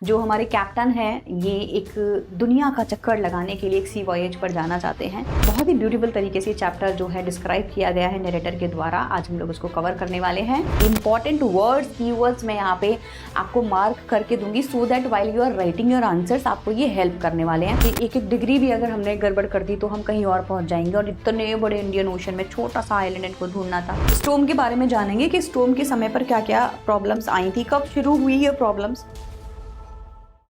जो हमारे कैप्टन हैं ये एक दुनिया का चक्कर लगाने के लिए एक सी वॉयेज पर जाना चाहते हैं। बहुत ही ब्यूटीफुल तरीके से चैप्टर जो है डिस्क्राइब किया गया है नरेटर के द्वारा। आज हम लोग उसको कवर करने वाले हैं। इंपॉर्टेंट वर्ड्स कीवर्ड्स मैं यहाँ पे आपको मार्क करके दूंगी so that while you are writing your answers आपको ये हेल्प करने वाले हैं कि एक एक डिग्री भी अगर हमने गड़बड़ कर दी तो हम कहीं और पहुंच जाएंगे। और इतने बड़े इंडियन ओशन में छोटा सा आइलैंड इनको ढूंढना था। स्टॉर्म के बारे में जानेंगे कि स्टॉर्म के समय पर क्या क्या प्रॉब्लम्स आई थी, कब शुरू हुई ये प्रॉब्लम्स।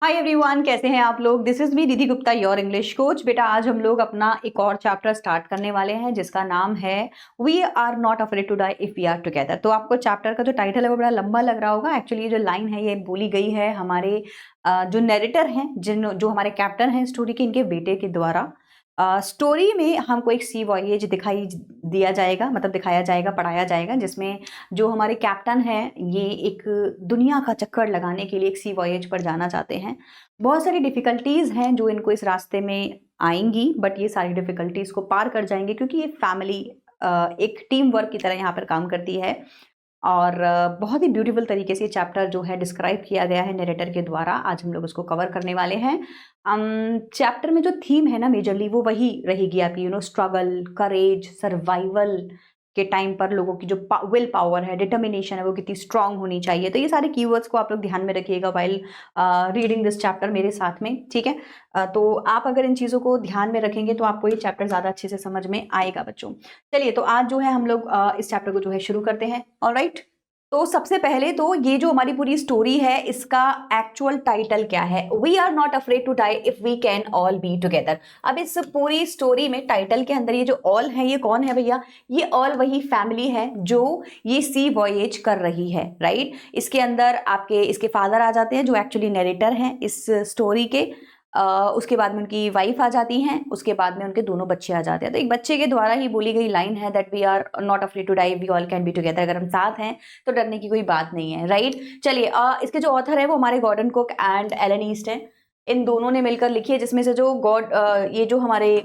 हाय एवरीवन, कैसे हैं आप लोग। दिस इज मी दीदी गुप्ता, योर इंग्लिश कोच। बेटा आज हम लोग अपना एक और चैप्टर स्टार्ट करने वाले हैं जिसका नाम है we are not afraid to die if we are together. तो आपको चैप्टर का जो टाइटल है वो बड़ा लंबा लग रहा होगा। एक्चुअली ये जो लाइन है ये बोली गई है हमारे जो नरेटर हैं, जो हमारे कैप्टन हैं स्टोरी के, इनके बेटे के द्वारा। स्टोरी में हमको एक सी वॉयेज दिखाया जाएगा, पढ़ाया जाएगा, जिसमें जो हमारे कैप्टन हैं ये एक दुनिया का चक्कर लगाने के लिए एक सी वॉयेज पर जाना चाहते हैं। बहुत सारी डिफ़िकल्टीज़ हैं जो इनको इस रास्ते में आएंगी, बट ये सारी डिफ़िकल्टीज़ को पार कर जाएंगे क्योंकि ये फैमिली एक टीम वर्क की तरह यहाँ पर काम करती है। और बहुत ही ब्यूटीफुल तरीके से चैप्टर जो है डिस्क्राइब किया गया है नरेटर के द्वारा। आज हम लोग उसको कवर करने वाले हैं। चैप्टर में जो थीम है ना मेजरली वो वही रहेगी आपकी, स्ट्रगल, करेज, सर्वाइवल के टाइम पर लोगों की जो विल पावर है, डिटर्मिनेशन है, वो कितनी स्ट्रांग होनी चाहिए। तो ये सारे कीवर्ड्स को आप लोग ध्यान में रखिएगा वाइल रीडिंग दिस चैप्टर मेरे साथ में, ठीक है। तो आप अगर इन चीज़ों को ध्यान में रखेंगे तो आपको ये चैप्टर ज़्यादा अच्छे से समझ में आएगा बच्चों। चलिए तो आज जो है हम लोग इस चैप्टर को जो है शुरू करते हैं। ऑलराइट, तो सबसे पहले तो ये जो हमारी पूरी स्टोरी है इसका एक्चुअल टाइटल क्या है, we are not afraid to die if we can all be together. अब इस पूरी स्टोरी में टाइटल के अंदर ये जो ऑल है ये कौन है भैया, ये ऑल वही फैमिली है जो ये सी वॉयेज कर रही है, राइट। इसके अंदर आपके इसके फादर आ जाते हैं जो एक्चुअली नरेटर हैं इस स्टोरी के। उसके बाद में उनकी वाइफ आ जाती हैं, उसके बाद में उनके दोनों बच्चे आ जाते हैं। तो एक बच्चे के द्वारा ही बोली गई लाइन है that we are not afraid to die, we all can be together. अगर हम साथ हैं तो डरने की कोई बात नहीं है, राइट। चलिए इसके जो ऑथर है वो हमारे Gordon Cook and Alan East हैं। इन दोनों ने मिलकर लिखी है, जिसमें से जो ये जो हमारे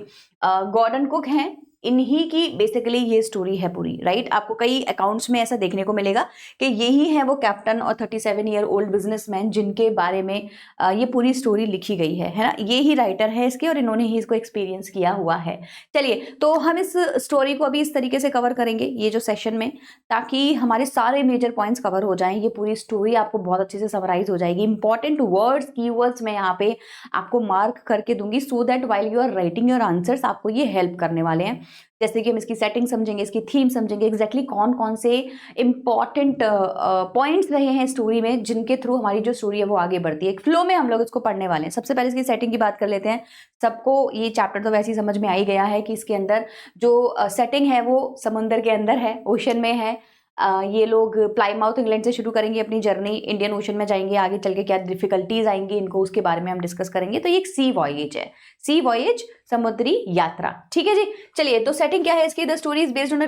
गॉर्डन कुक हैं इन्हीं की बेसिकली ये स्टोरी है पूरी, राइट। आपको कई अकाउंट्स में ऐसा देखने को मिलेगा कि यही है वो कैप्टन और 37 ईयर ओल्ड बिजनेसमैन जिनके बारे में ये पूरी स्टोरी लिखी गई है ना। ये ही राइटर है इसके और इन्होंने ही इसको एक्सपीरियंस किया हुआ है। चलिए तो हम इस स्टोरी को अभी इस तरीके से कवर करेंगे ये जो सेशन में, ताकि हमारे सारे मेजर पॉइंट्स कवर हो जाएं। ये पूरी स्टोरी आपको बहुत अच्छे से समराइज हो जाएगी। इंपॉर्टेंट वर्ड्स कीवर्ड्स मैं यहाँ पे आपको मार्क करके दूंगी so that while you are writing your answers आपको ये हेल्प करने वाले हैं। जैसे कि हम इसकी सेटिंग समझेंगे, इसकी थीम समझेंगे, एग्जैक्टली कौन कौन से इंपॉर्टेंट पॉइंट्स रहे हैं स्टोरी में जिनके थ्रू हमारी जो स्टोरी है वो आगे बढ़ती है। एक फ्लो में हम लोग इसको पढ़ने वाले हैं। सबसे पहले इसकी सेटिंग की बात कर लेते हैं। सबको ये चैप्टर तो वैसे ही समझ में आ ही गया है कि इसके अंदर जो सेटिंग है वो समुंदर के अंदर है, ओशन में है। ये लोग प्लाईमाउथ इंग्लैंड से शुरू करेंगे अपनी जर्नी, इंडियन ओशन में जाएंगे। आगे चल के क्या डिफिकल्टीज आएंगी इनको उसके बारे में हम डिस्कस करेंगे। तो ये एक सी वॉयेज है, सी वॉयेज समुद्री यात्रा, ठीक है जी। चलिए तो सेटिंग क्या है इसकी, the story is based on a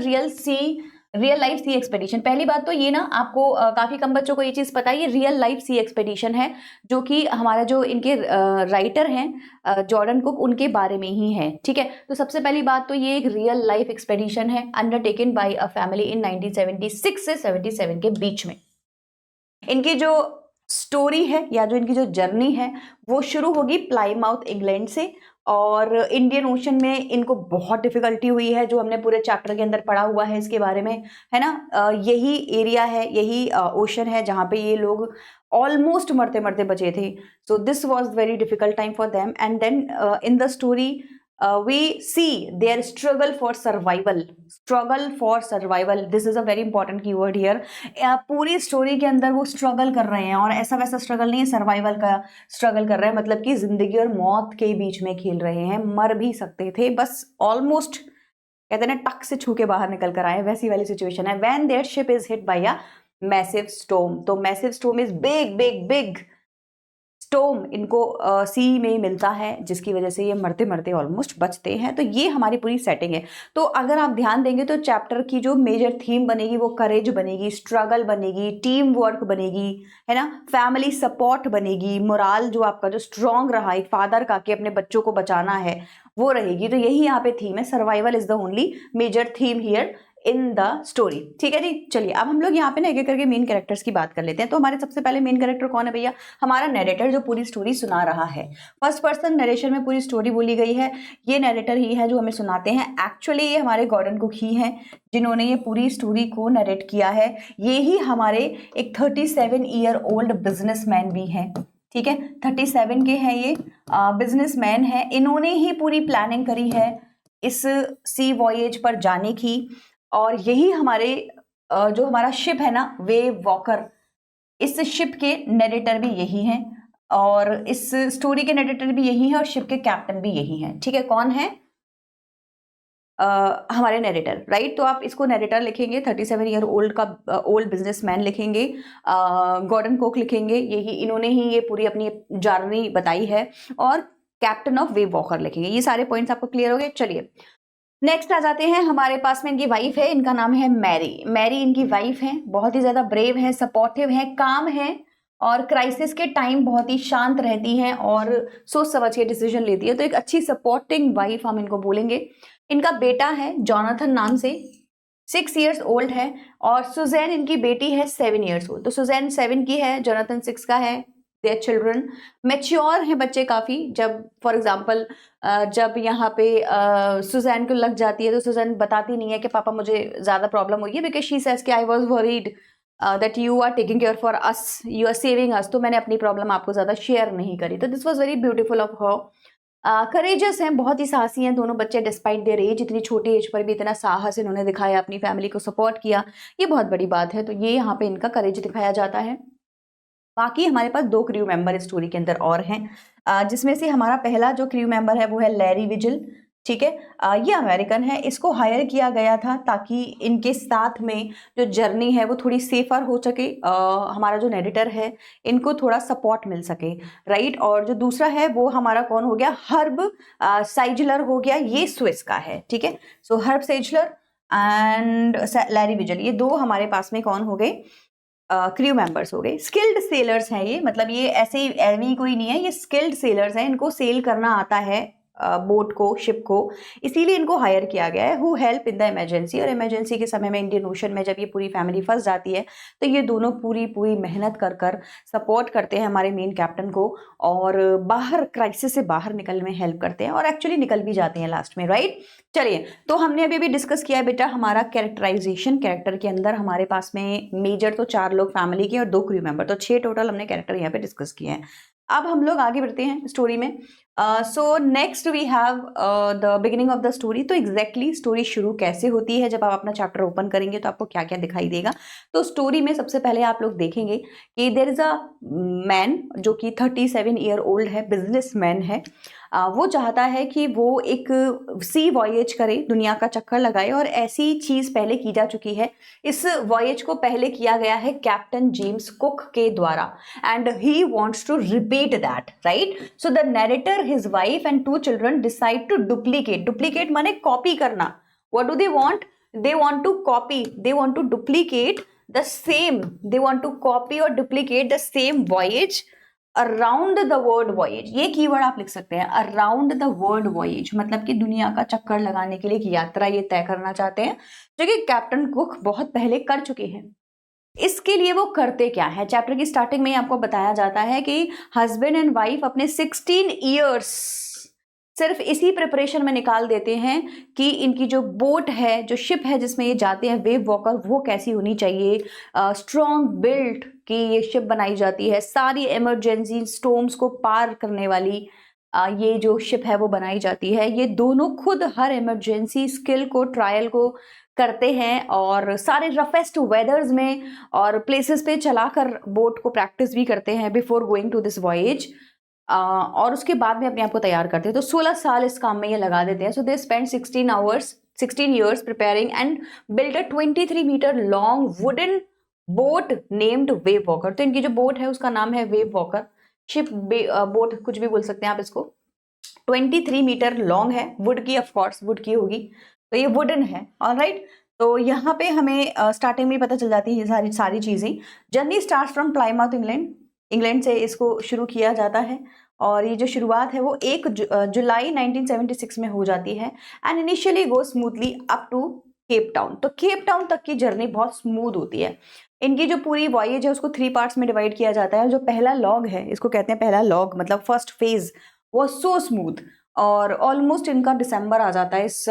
real life sea expedition. पहली बात तो ये ना आपको काफी कम बच्चों को ये चीज पता है, ये रियल लाइफ सी एक्सपेडिशन है जो कि हमारा जो इनके राइटर हैं जॉर्डन कुक उनके बारे में ही है, ठीक है। तो सबसे पहली बात तो ये एक रियल लाइफ एक्सपेडिशन है undertaken by a family in 1976 से 77 के बीच में। इनकी जो स्टोरी है या जो इनकी जो जर्नी है वो शुरू होगी प्लाईमाउथ इंग्लैंड से। और इंडियन ओशन में इनको बहुत डिफिकल्टी हुई है, जो हमने पूरे चैप्टर के अंदर पढ़ा हुआ है इसके बारे में, है ना। यही एरिया है, यही ओशन है जहाँ पे ये लोग ऑलमोस्ट मरते मरते बचे थे। So this was very difficult time for them and then in the story we see their struggle for survival. This is a very important keyword here. पूरी स्टोरी के अंदर वो स्ट्रगल कर रहे हैं और ऐसा वैसा स्ट्रगल नहीं है, सर्वाइवल का स्ट्रगल कर रहे हैं। मतलब कि जिंदगी और मौत के बीच में खेल रहे हैं, मर भी सकते थे, बस ऑलमोस्ट कहते हैं ना टक से छू के बाहर निकल कर आए, वैसी वाली सिचुएशन है। When their ship is hit by a massive storm, तो massive storm is big स्टोम इनको सी में मिलता है, जिसकी वजह से ये मरते मरते ऑलमोस्ट बचते हैं। तो ये हमारी पूरी सेटिंग है। तो अगर आप ध्यान देंगे तो चैप्टर की जो मेजर थीम बनेगी वो करेज बनेगी, स्ट्रगल बनेगी, टीम वर्क बनेगी, है ना, फैमिली सपोर्ट बनेगी, मोराल जो आपका जो स्ट्रॉन्ग रहा एक फादर का कि अपने बच्चों को बचाना है वो रहेगी। तो यही यहाँ पे थीम है। Survival is the only major theme here in the story. ठीक है जी, चलिए अब हम लोग यहाँ पे ना एक एक करके मेन कैरेक्टर्स की बात कर लेते हैं। तो हमारे सबसे पहले मेन कैरेक्टर कौन है भैया? हमारा नरेटर जो पूरी स्टोरी सुना रहा है। फर्स्ट पर्सन नरेशन में पूरी स्टोरी बोली गई है। ये नरेटर ही है जो हमें सुनाते हैं। एक्चुअली ये हमारे गॉर्डन कुक ही हैं जिन्होंने ये पूरी स्टोरी को नरेट किया है। ये ही हमारे एक 37 ईयर ओल्ड बिजनेसमैन भी हैं। ठीक है, 37 के हैं ये, बिजनेसमैन है। इन्होंने ही पूरी प्लानिंग करी है इस सी वॉयेज पर जाने की। और यही हमारे जो हमारा शिप है ना वेव वॉकर, इस शिप के नरेटर भी यही हैं और इस स्टोरी के नरेटर भी यही है और शिप के कैप्टन भी यही हैं। ठीक है, कौन है? हमारे नरेटर, राइट। तो आप इसको नरेटर लिखेंगे, 37 ईयर ओल्ड का ओल्ड बिजनेसमैन लिखेंगे, गॉर्डन कुक लिखेंगे, यही इन्होंने ही ये पूरी अपनी जर्नी बताई है, और कैप्टन ऑफ वेव वॉकर लिखेंगे। ये सारे पॉइंट्स आपको क्लियर हो गए। चलिए नेक्स्ट आ जाते हैं। हमारे पास में इनकी वाइफ है, इनका नाम है मैरी। मैरी इनकी वाइफ है, बहुत ही ज्यादा ब्रेव है, सपोर्टिव है, काम है और क्राइसिस के टाइम बहुत ही शांत रहती हैं और सोच समझ के डिसीजन लेती है। तो एक अच्छी सपोर्टिंग वाइफ हम इनको बोलेंगे। इनका बेटा है जॉनथन नाम से, 6 इयर्स ओल्ड है, और सुजैन इनकी बेटी है 7 इयर्स ओल्ड। तो सुजैन 7 की है, जॉनथन 6 का है। देयर चिल्ड्रन मैच्योर हैं बच्चे काफ़ी। जब फॉर एग्जाम्पल जब यहाँ पे सुजैन को लग जाती है तो सुजैन बताती नहीं है कि पापा मुझे ज़्यादा प्रॉब्लम हुई है, बिकॉज शी सेज कि I was worried that you are taking care for us, you are saving us. तो मैंने अपनी प्रॉब्लम आपको ज़्यादा शेयर नहीं करी। तो this was very beautiful of her. Courageous हैं, बहुत ही साहसी हैं दोनों बच्चे, डिस्पाइट देयर एज। इतनी छोटी एज पर भी इतना साहस इन्होंने दिखाया, अपनी फैमिली को सपोर्ट किया, ये बहुत बड़ी बात है। तो ये यहाँ पे इनका करेज दिखाया जाता है। बाकी हमारे पास 2 क्रू मेंबर इस स्टोरी के अंदर और हैं, जिसमें से हमारा पहला जो क्रू मेंबर है वो है लैरी विजिल। ठीक है, ये अमेरिकन है, इसको हायर किया गया था ताकि इनके साथ में जो जर्नी है वो थोड़ी सेफर हो सके। हमारा जो नरेटर है इनको थोड़ा सपोर्ट मिल सके, राइट। और जो दूसरा है वो हमारा कौन हो गया? हर्ब साइजलर हो गया, ये स्विस का है। ठीक है, सो हर्ब साइजलर एंड लैरी विजिल, ये 2 हमारे पास में कौन हो गए? क्रू मेंबर्स हो गए। स्किल्ड सेलर्स हैं ये, मतलब ये ऐसे ही एवी कोई नहीं है, ये स्किल्ड सेलर्स हैं, इनको सेल करना आता है बोट को, शिप को, इसीलिए इनको हायर किया गया है। Who help in the emergency, और इमरजेंसी के समय में इंडियन ओशन में जब ये पूरी फैमिली फंस जाती है तो ये दोनों पूरी मेहनत कर कर सपोर्ट करते हैं हमारे मेन कैप्टन को और बाहर क्राइसिस से बाहर निकलने में हेल्प करते हैं और एक्चुअली निकल भी जाते हैं लास्ट में, राइट। चलिए, तो हमने अभी भी डिस्कस किया है बेटा हमारा कैरेक्टराइजेशन। कैरेक्टर के अंदर हमारे पास में मेजर तो 4 लोग फैमिली के और 2 क्रू मेंबर, तो 6 टोटल हमने कैरेक्टर यहाँ पे डिस्कस किए हैं। अब हम लोग आगे बढ़ते हैं स्टोरी में। So next we have the beginning of the story. तो एग्जैक्टली स्टोरी शुरू कैसे होती है, जब आप अपना चैप्टर ओपन करेंगे तो आपको क्या क्या दिखाई देगा। तो स्टोरी में सबसे पहले आप लोग देखेंगे कि देयर इज अ मैन जो कि 37 ईयर ओल्ड है, बिजनेसमैन है। वो चाहता है कि वो एक सी वॉयेज करे, दुनिया का चक्कर लगाए, और ऐसी चीज पहले की जा चुकी है। इस वॉयेज को पहले किया गया है कैप्टन जेम्स कुक के द्वारा, and he wants to repeat that, right. So the narrator, his wife and 2 children decide to duplicate माने कॉपी करना। What do they want? They want to copy, they want to duplicate the same, they want to copy और duplicate the same voyage around the world voyage. ये keyword आप लिख सकते हैं, around the world वॉयेज, मतलब कि दुनिया का चक्कर लगाने के लिए एक यात्रा ये तय करना चाहते हैं, जो कि कैप्टन कुक बहुत पहले कर चुके हैं। इसके लिए वो करते क्या है? चैप्टर की स्टार्टिंग में ही आपको बताया जाता है कि हस्बैंड एंड वाइफ अपने 16 इयर्स सिर्फ इसी प्रिपरेशन में निकाल देते हैं कि इनकी जो बोट है, जो शिप है जिसमें ये जाते हैं, वेव वॉकर, वो कैसी होनी चाहिए, स्ट्रॉन्ग बिल्ट की ये शिप बनाई जाती है, सारी इमरजेंसी स्टॉर्म्स को पार करने वाली ये जो शिप है वो बनाई जाती है। ये दोनों खुद हर इमरजेंसी स्किल को, ट्रायल को करते हैं और सारे रफेस्ट वेदर्स में और प्लेसेस पे चलाकर बोट को प्रैक्टिस भी करते हैं बिफोर गोइंग टू दिस वॉयेज, और उसके बाद में अपने आप को तैयार करते हैं। तो 16 साल इस काम में ये लगा देते हैं। सो they spend 16 years preparing and built a 23 meter long wooden boat named wave walker. तो इनकी जो बोट है उसका नाम है वेव वॉकर, शिप बोट कुछ भी बोल सकते हैं आप इसको। 23 मीटर लॉन्ग है, वुड की, ऑफ कोर्स वुड की होगी, तो ये वुडन है, ऑलराइट। तो यहाँ पे हमें स्टार्टिंग में पता चल जाती है ये सारी चीजें। Journey start from Plymouth, England से इसको शुरू किया जाता है और ये जो शुरुआत है वो 1 जुलाई 1976 में हो जाती है and initially go smoothly up to Cape Town. तो केप टाउन तक की जर्नी बहुत स्मूथ होती है। इनकी जो पूरी वॉयेज है उसको 3 पार्ट्स में डिवाइड किया जाता है। जो पहला लॉग है, इसको कहते हैं पहला लॉग, मतलब फर्स्ट फेज, वो सो स्मूथ, और ऑलमोस्ट इनका दिसंबर आ जाता है इस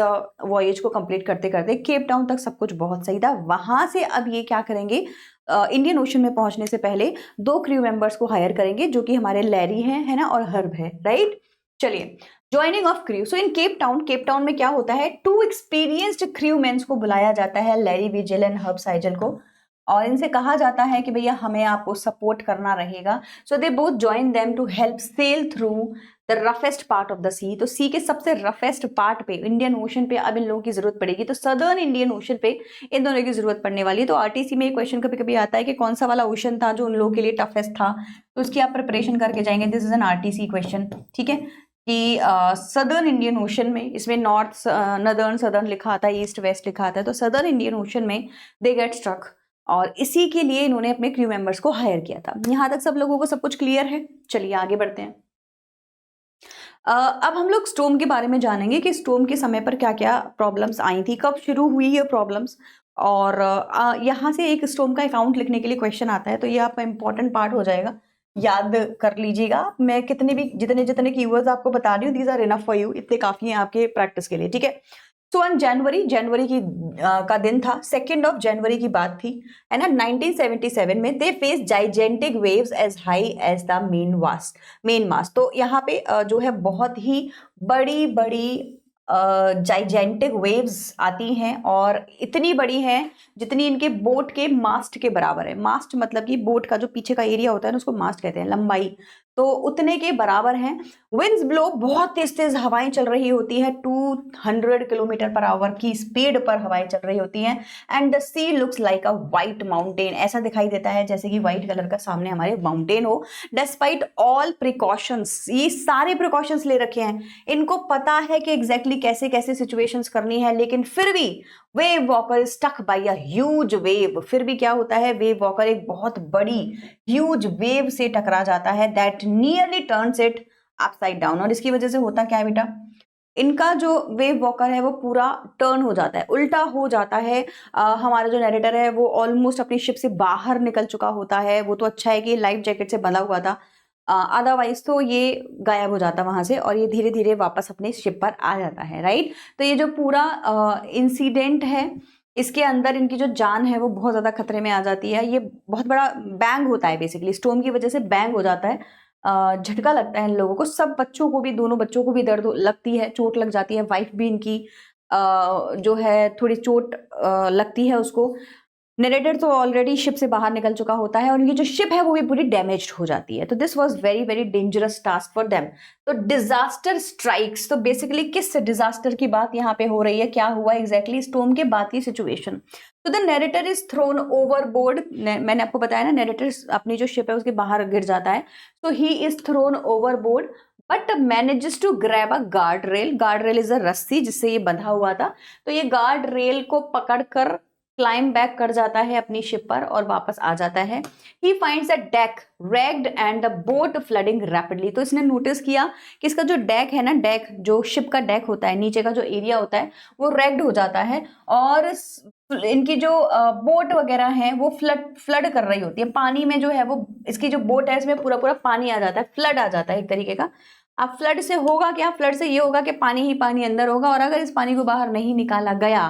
वॉयेज को कंप्लीट करते करते। केप टाउन तक सब कुछ बहुत सही था। वहां से अब ये क्या करेंगे, इंडियन ओशन में पहुंचने से पहले 2 क्रू मेंबर्स को हायर करेंगे, जो कि हमारे लैरी हैं, है ना, और हर्ब है, राइट। चलिए, joining of crew. So in Cape Town में क्या होता है, 2 एक्सपीरियंस्ड क्रू मेंस को बुलाया जाता है, लैरी विजिल एंड हर्ब साइजल को, और इनसे कहा जाता है कि भैया हमें आपको सपोर्ट करना रहेगा। So they both join them to help sail through the roughest part of the sea. तो सी के सबसे रफेस्ट पार्ट पे, इंडियन ओशन पे अब इन लोगों की जरूरत पड़ेगी। तो सदर्न इंडियन ओशन पे इन दोनों की जरूरत पड़ने वाली है। तो आरटीसी में एक क्वेश्चन कभी कभी आता है कि कौन सा वाला ओशन था जो उन लोगों के लिए टफेस्ट था, तो उसकी आप प्रिपरेशन करके जाएंगे। This is an RTC question, ठीक है, कि सदर्न इंडियन ओशन में, इसमें नॉर्थ नदर्न सदर्न लिखा आता है, ईस्ट वेस्ट लिखा आता है, तो सदर्न इंडियन ओशन में दे गेट स्ट्रक, और इसी के लिए इन्होंने अपने क्रू मेंबर्स को हायर किया था। यहां तक सब लोगों को सब कुछ क्लियर है। चलिए आगे बढ़ते हैं। अब हम लोग स्टॉर्म के बारे में जानेंगे कि स्टॉर्म के समय पर क्या क्या प्रॉब्लम्स आई थी, कब शुरू हुई ये प्रॉब्लम्स, और यहाँ से एक स्टॉर्म का अकाउंट लिखने के लिए क्वेश्चन आता है, तो ये आपका इंपॉर्टेंट पार्ट हो जाएगा, याद कर लीजिएगा। मैं कितने भी जितने जितने कीवर्ड्स आपको बता रही हूँ, these are enough for you, इतने काफी हैं आपके प्रैक्टिस के लिए, ठीक है। सो ऑन जनवरी की का दिन था, 2 जनवरी की बात थी, है ना, 1977 में। They face gigantic waves as high as the main mast. तो यहाँ पे जो है बहुत ही बड़ी बड़ी जाइजेंटिक वेव्स आती हैं, और इतनी बड़ी हैं जितनी इनके बोट के मास्ट के बराबर है। मास्ट मतलब कि बोट का जो पीछे का एरिया होता है ना, उसको मास्ट कहते हैं, लंबाई, तो उतने के बराबर हैं। विंड्स ब्लो, बहुत तेज तेज हवाएं चल रही होती है, 200 किलोमीटर पर आवर की स्पीड पर हवाएं चल रही होती हैं। And the sea looks like a white mountain, ऐसा दिखाई देता है जैसे कि व्हाइट कलर का सामने हमारे माउंटेन हो। डिस्पाइट ऑल प्रिकॉशंस, ये सारे प्रिकॉशंस ले रखे हैं, इनको पता है कि एग्जैक्टली कैसे कैसे सिचुएशंस करनी है, लेकिन फिर भी Wave Walker stuck by a huge wave. फिर भी क्या होता है, वेव वॉकर एक बहुत बड़ी ह्यूज वेव से टकरा जाता है, that nearly turns it upside down. और इसकी वजह से होता क्या है बेटा, इनका जो वेव वॉकर है वो पूरा टर्न हो जाता है, उल्टा हो जाता है। हमारा जो नैरेटर है वो ऑलमोस्ट अपनी शिप से बाहर निकल चुका होता है। वो तो अच्छा है कि लाइफ जैकेट से बंधा हुआ था, अदरवाइज तो ये गायब हो जाता वहां से, और ये धीरे धीरे वापस अपने शिप पर आ जाता है, राइट। तो ये जो पूरा इंसिडेंट है, इसके अंदर इनकी जो जान है वो बहुत ज्यादा खतरे में आ जाती है। ये बहुत बड़ा बैंग होता है, बेसिकली स्टॉर्म की वजह से बैंग हो जाता है, झटका लगता है इन लोगों को, सब बच्चों को भी, दोनों बच्चों को भी दर्द लगती है, चोट लग जाती है। वाइफ भी इनकी जो है थोड़ी चोट लगती है उसको। नरेटर तो ऑलरेडी शिप से बाहर निकल चुका होता है, और इनकी जो शिप है वो भी पूरी डैमेज्ड हो जाती है। तो this was very very dangerous task for them. तो डिजास्टर स्ट्राइक्स, तो बेसिकली किस डिजास्टर की बात यहाँ पे हो रही है, क्या हुआ एग्जैक्टली स्टॉर्म के बाद की सिचुएशन। तो the narrator is thrown overboard. मैंने आपको बताया ना, नरेटर अपनी जो शिप है उसके बाहर गिर जाता है, तो he is thrown overboard but manages to grab a guard rail. Guard rail is a रस्सी जिससे ये बंधा हुआ था, तो ये गार्ड रेल को पकड़कर क्लाइम बैक कर जाता है अपनी शिप पर और वापस आ जाता है। He finds a deck ragged and the boat flooding rapidly. तो इसने नोटिस किया कि इसका जो डेक है ना, डेक जो शिप का डेक होता है, नीचे का जो एरिया होता है वो रैग्ड हो जाता है, और इनकी जो बोट वगैरह है वो फ्लड कर रही होती है पानी में। जो है वो इसकी जो बोट है इसमें पूरा पूरा पानी आ जाता है, फ्लड आ जाता है एक तरीके का। अब फ्लड से होगा क्या, फ्लड से ये होगा कि पानी ही पानी अंदर होगा, और अगर इस पानी को बाहर नहीं निकाला गया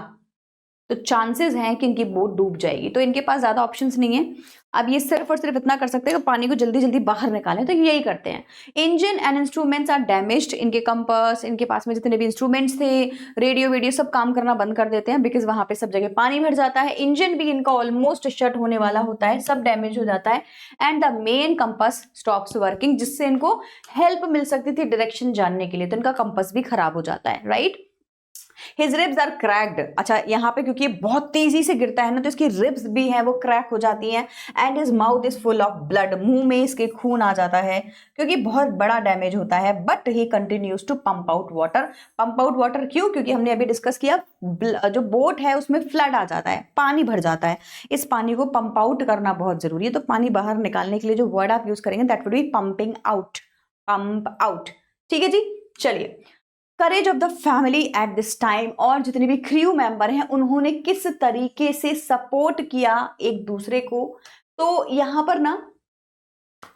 तो चांसेस हैं कि इनकी बोट डूब जाएगी। तो इनके पास ज्यादा ऑप्शंस नहीं है, अब ये सिर्फ और सिर्फ इतना कर सकते हैं कि पानी को जल्दी जल्दी बाहर निकालें, तो यही करते हैं। Engine and instruments are damaged. इनके कंपास, इनके पास में जितने भी इंस्ट्रूमेंट्स थे, रेडियो वीडियो सब काम करना बंद कर देते हैं, बिकॉज वहां पे सब जगह पानी भर जाता है। इंजन भी इनका ऑलमोस्ट शट होने वाला होता है, सब डैमेज हो जाता है। And the main compass stops working, जिससे इनको हेल्प मिल सकती थी डायरेक्शन जानने के लिए, तो इनका कंपास भी खराब हो जाता है, right. His ribs are cracked. अच्छा, यहाँ पे क्योंकि बहुत तेजी से गिरता है ना, तो इसकी रिब्स भी हैं वो क्रैक हो जाती हैं। And his mouth is full of blood, मुंह में इसके खून आ जाता है क्योंकि बहुत बड़ा डैमेज होता है। But he continues to pump out water. Pump out water क्यों, क्योंकि हमने अभी डिस्कस किया जो बोट है उसमें फ्लड आ जाता है, पानी भर जाता है, इस पानी को पंप आउट करना बहुत जरूरी है। तो पानी बाहर निकालने के लिए जो वर्ड आप यूज करेंगे that would be pumping out, pump out, ठीक है जी। चलिए, courage of the family at this time, और जितने भी क्रू मेंबर हैं उन्होंने किस तरीके से सपोर्ट किया एक दूसरे को। तो यहाँ पर ना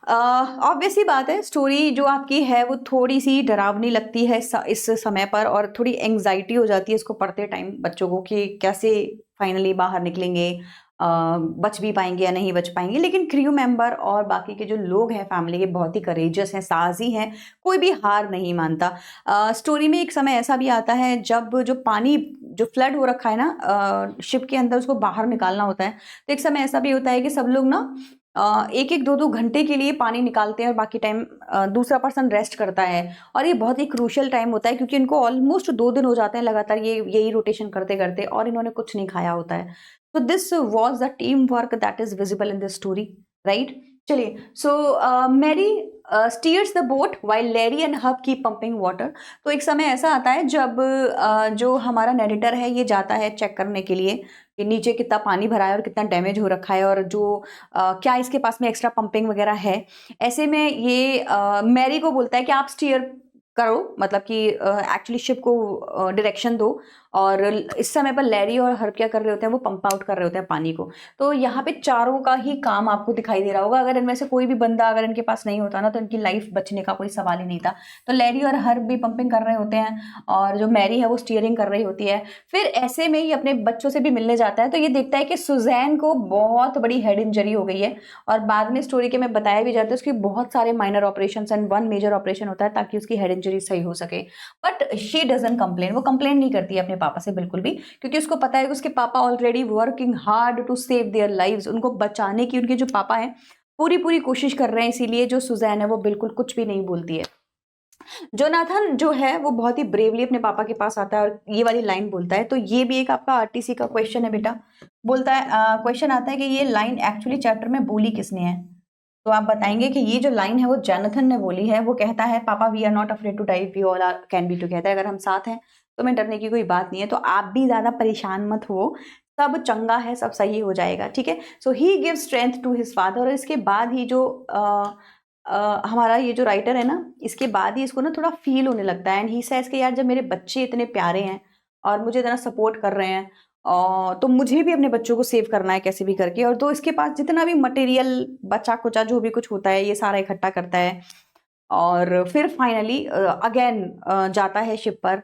ऑब्वियस ही बात है, स्टोरी जो आपकी है वो थोड़ी सी डरावनी लगती है इस समय पर, और थोड़ी एंग्जाइटी हो जाती है इसको पढ़ते टाइम बच्चों को कि कैसे फाइनली बाहर निकलेंगे, बच भी पाएंगे या नहीं बच पाएंगे। लेकिन क्रू मेंबर और बाकी के जो लोग हैं फैमिली के बहुत ही करेजियस हैं, साहसी हैं, कोई भी हार नहीं मानता। स्टोरी में एक समय ऐसा भी आता है जब जो पानी जो फ्लड हो रखा है ना शिप के अंदर, उसको बाहर निकालना होता है। तो एक समय ऐसा भी होता है कि सब लोग ना एक एक दो दो घंटे के लिए पानी निकालते हैं और बाकी टाइम दूसरा पर्सन रेस्ट करता है। और ये बहुत ही क्रूशियल टाइम होता है क्योंकि इनको ऑलमोस्ट 2 दिन हो जाते हैं लगातार ये यही रोटेशन करते करते, और इन्होंने कुछ नहीं खाया होता है। तो this was the team work that is visible in this story, right. चलिए, so Mary steers the boat while Larry and Herb keep pumping water. तो एक समय ऐसा आता है जब जो हमारा नरेटर है ये जाता है चेक करने के लिए कि नीचे कितना पानी भरा है और कितना डैमेज हो रखा है, और जो क्या इसके पास में एक्स्ट्रा पंपिंग वगैरह है। ऐसे में ये मैरी को बोलता है कि आप स्टीयर करो, मतलब कि एक्चुअली शिप को डायरेक्शन दो। और इस समय पर लैरी और हर्ब क्या कर रहे होते हैं, वो पंप आउट कर रहे होते हैं पानी को। तो यहाँ पे चारों का ही काम आपको दिखाई दे रहा होगा। अगर इनमें से कोई भी बंदा अगर इनके पास नहीं होता ना तो इनकी लाइफ बचने का कोई सवाल ही नहीं था। तो लैरी और हर्ब भी पंपिंग कर रहे होते हैं और जो मैरी है वो स्टीयरिंग कर रही होती है। फिर ऐसे में ही अपने बच्चों से भी मिलने जाता है तो ये देखता है कि सुजैन को बहुत बड़ी हेड इंजरी हो गई है। और बाद में स्टोरी के में बताया भी जाता है उसकी बहुत सारे minor operation and 1 major operation होता है ताकि उसकी हेड इंजरी सही हो सके। बट शी डजंट कंप्लेन, वो कंप्लेन नहीं करती है अपने पापा से बिल्कुल भी, क्योंकि उसको पता है कि उसके पापा already working hard to save their lives, उनको बचाने की उनके जो पापा हैं पूरी कोशिश कर रहे हैं। इसीलिए जो सुजैन है वो बिल्कुल कुछ भी नहीं बोलती है। जोनाथन जो है वो बहुत ही ब्रेवली अपने पापा के पास आता है और ये वाली लाइन बोलता है। तो ये भी एक आपका आरटीसी का क्वेश्चन है बेटा। बोलता है क्वेश्चन आता है कि ये लाइन एक्चुअली चैप्टर में बोली किसने है। तो आप बताएंगे कि ये जो लाइन है वो जोनाथन ने बोली है। वो कहता है papa we are not afraid to die, we all are can be together. अगर हम साथ हैं तो मैं डरने की कोई बात नहीं है। तो आप भी ज्यादा परेशान मत हो, सब चंगा है, सब सही हो जाएगा, ठीक है। So he give strength to his father. और इसके बाद ही जो हमारा ये जो राइटर है ना, इसके बाद ही इसको ना थोड़ा फील होने लगता है एंड ही सेज कि यार जब मेरे बच्चे इतने प्यारे हैं और मुझे इतना सपोर्ट कर रहे हैं और तो मुझे भी अपने बच्चों को सेव करना है कैसे भी करके। और तो इसके पास जितना भी मटेरियल बचा कुचा जो भी कुछ होता है ये सारा इकट्ठा करता है और फिर फाइनली अगेन जाता है शिप पर।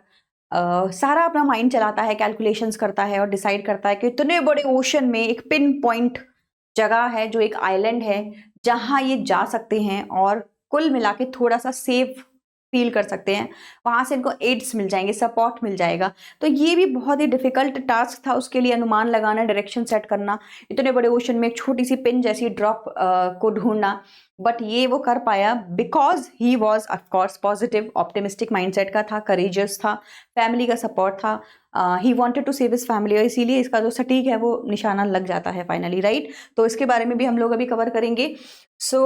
सारा अपना माइंड चलाता है, कैलकुलेशंस करता है और डिसाइड करता है कि इतने बड़े ओशन में एक पिन पॉइंट जगह है जो एक आइलैंड है जहां ये जा सकते हैं और कुल मिला के थोड़ा सा सेफ फील कर सकते हैं। वहां से इनको एड्स मिल जाएंगे, सपोर्ट मिल जाएगा। तो ये भी बहुत ही डिफिकल्ट टास्क था उसके लिए, अनुमान लगाना, डायरेक्शन सेट करना, इतने बड़े ओशन में एक छोटी सी पिन जैसी ड्रॉप को ढूंढना। बट ये वो कर पाया because he was of course positive, optimistic mindset का था, करेजियस था, फैमिली का सपोर्ट था, he wanted to save his family. और इसीलिए इसका जो सटीक है वो निशाना लग जाता है फाइनली, राइट। तो इसके बारे में भी हम लोग अभी कवर करेंगे। सो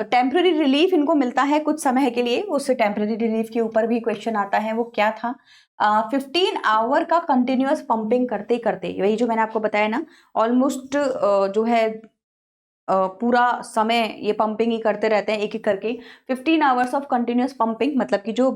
टेम्पररी रिलीफ इनको मिलता है कुछ समय के लिए। उससे टेम्पररी रिलीफ के ऊपर भी क्वेश्चन आता है, वो क्या था। 15 आवर का कंटिन्यूअस पंपिंग करते करते, वही जो मैंने आपको बताया ना, ऑलमोस्ट जो है पूरा समय ये पंपिंग ही करते रहते हैं एक एक करके। 15 आवर्स ऑफ कंटिन्यूअस पंपिंग मतलब कि जो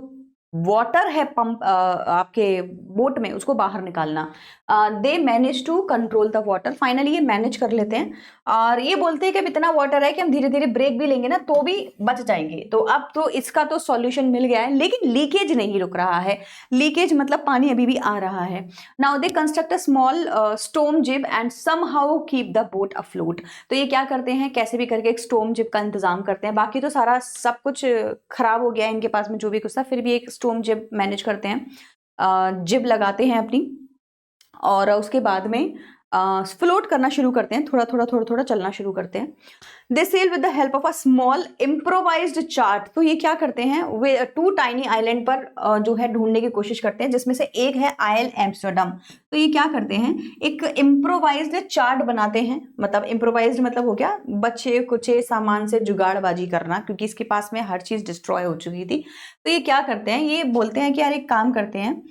वाटर है पंप आपके बोट में उसको बाहर निकालना। They manage to control the water, finally ये मैनेज कर लेते हैं और ये बोलते हैं कि अब इतना वाटर है कि हम धीरे धीरे ब्रेक भी लेंगे ना तो भी बच जाएंगे। तो अब तो इसका तो सॉल्यूशन मिल गया है, लेकिन लीकेज नहीं रुक रहा है। लीकेज मतलब पानी अभी भी आ रहा है। Now they construct a small storm jib and somehow keep the boat afloat. तो ये क्या करते हैं, कैसे भी करके एक स्टोम जिब का इंतजाम करते हैं। बाकी तो सारा सब कुछ खराब हो गया है इनके पास में जो भी कुछ था, फिर भी एक स्टोम जिब मैनेज करते हैं, जिब लगाते हैं अपनी और उसके बाद में फ्लोट करना शुरू करते हैं, थोड़ा थोड़ा चलना शुरू करते हैं। They sell with the help of a small improvised chart. तो ये क्या करते हैं, वे 2 टाइनी आइलैंड पर जो है ढूंढने की कोशिश करते हैं, जिसमें से एक है आयल एम्स्टरडम। तो ये क्या करते हैं, एक इम्प्रोवाइज्ड चार्ट बनाते हैं। मतलब इम्प्रोवाइज्ड मतलब हो गया बच्चे कुचे सामान से जुगाड़बाजी करना, क्योंकि इसके पास में हर चीज डिस्ट्रॉय हो चुकी थी। तो ये क्या करते हैं, ये बोलते हैं कि यार एक काम करते हैं,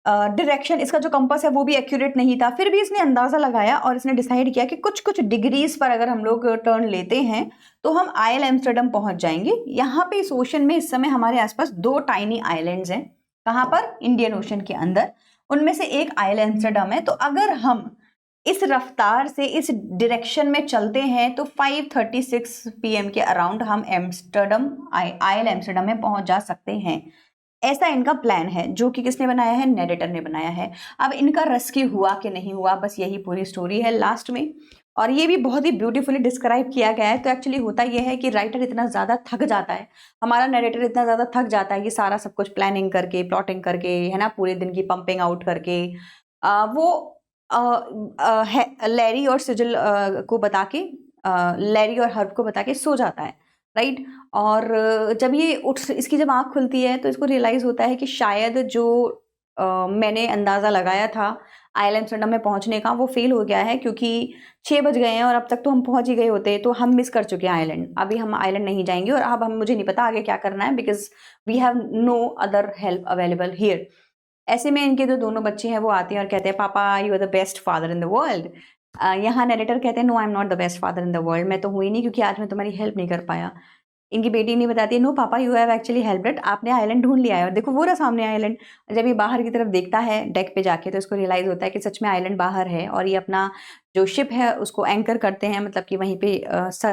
डायरेक्शन, इसका जो कंपास है वो भी एक्यूरेट नहीं था। फिर भी इसने अंदाज़ा लगाया और इसने डिसाइड किया कि कुछ कुछ डिग्रीज पर अगर हम लोग टर्न लेते हैं तो हम आयल एम्स्टर्डम पहुंच जाएंगे। यहाँ पे इस ओशन में इस समय हमारे आसपास 2 टाइनी आइलैंड्स हैं। कहाँ पर? इंडियन ओशन के अंदर। उनमें से एक आयल एम्स्टर्डम है। तो अगर हम इस रफ्तार से इस डायरेक्शन में चलते हैं तो 5:36 PM के अराउंड हम एम्स्टर्डम आयल एम्स्टर्डम में पहुंच जा सकते हैं। ऐसा इनका प्लान है, जो कि किसने बनाया है? नैरेटर ने बनाया है। अब इनका रेस्क्यू हुआ कि नहीं हुआ, बस यही पूरी स्टोरी है लास्ट में। और ये भी बहुत ही ब्यूटीफुली डिस्क्राइब किया गया है। तो एक्चुअली होता यह है कि राइटर इतना ज़्यादा थक जाता है, हमारा नैरेटर इतना ज़्यादा थक जाता है कि सारा सब कुछ प्लानिंग करके, प्लॉटिंग करके, है ना, पूरे दिन की पंपिंग आउट करके वो लैरी और सिजिल को बता के, लैरी और हर्ब को बता के सो जाता है, राइट। और जब ये इसकी जब आँख खुलती है तो इसको रियलाइज़ होता है कि शायद जो मैंने अंदाज़ा लगाया था आयल एम्स्टर्डम में पहुंचने का, वो फेल हो गया है, क्योंकि 6 बज गए हैं और अब तक तो हम पहुंच ही गए होते, तो हम मिस कर चुके हैं आइलैंड। अभी हम आइलैंड नहीं जाएंगे और अब हम मुझे नहीं पता आगे क्या करना है, because we have no other help available here. ऐसे में इनके जो दोनों बच्चे हैं वो आते हैं और कहते हैं, papa you are the best father in the world. यहाँ नरेटर कहते हैं, no I am not the best father in the world, मैं तो हुई नहीं, क्योंकि आज मैं तुम्हारी हेल्प नहीं कर पाया। इनकी बेटी नहीं बताती है, नो पापा यू हैव एक्चुअली हेल्प्ड, आपने आइलैंड ढूंढ लिया है। और देखो वो रहा सामने आइलैंड। जब ये बाहर की तरफ देखता है डेक पे जाके, तो इसको रियलाइज होता है कि सच में आइलैंड बाहर है, और ये अपना जो शिप है उसको एंकर करते हैं, मतलब कि वहीं पे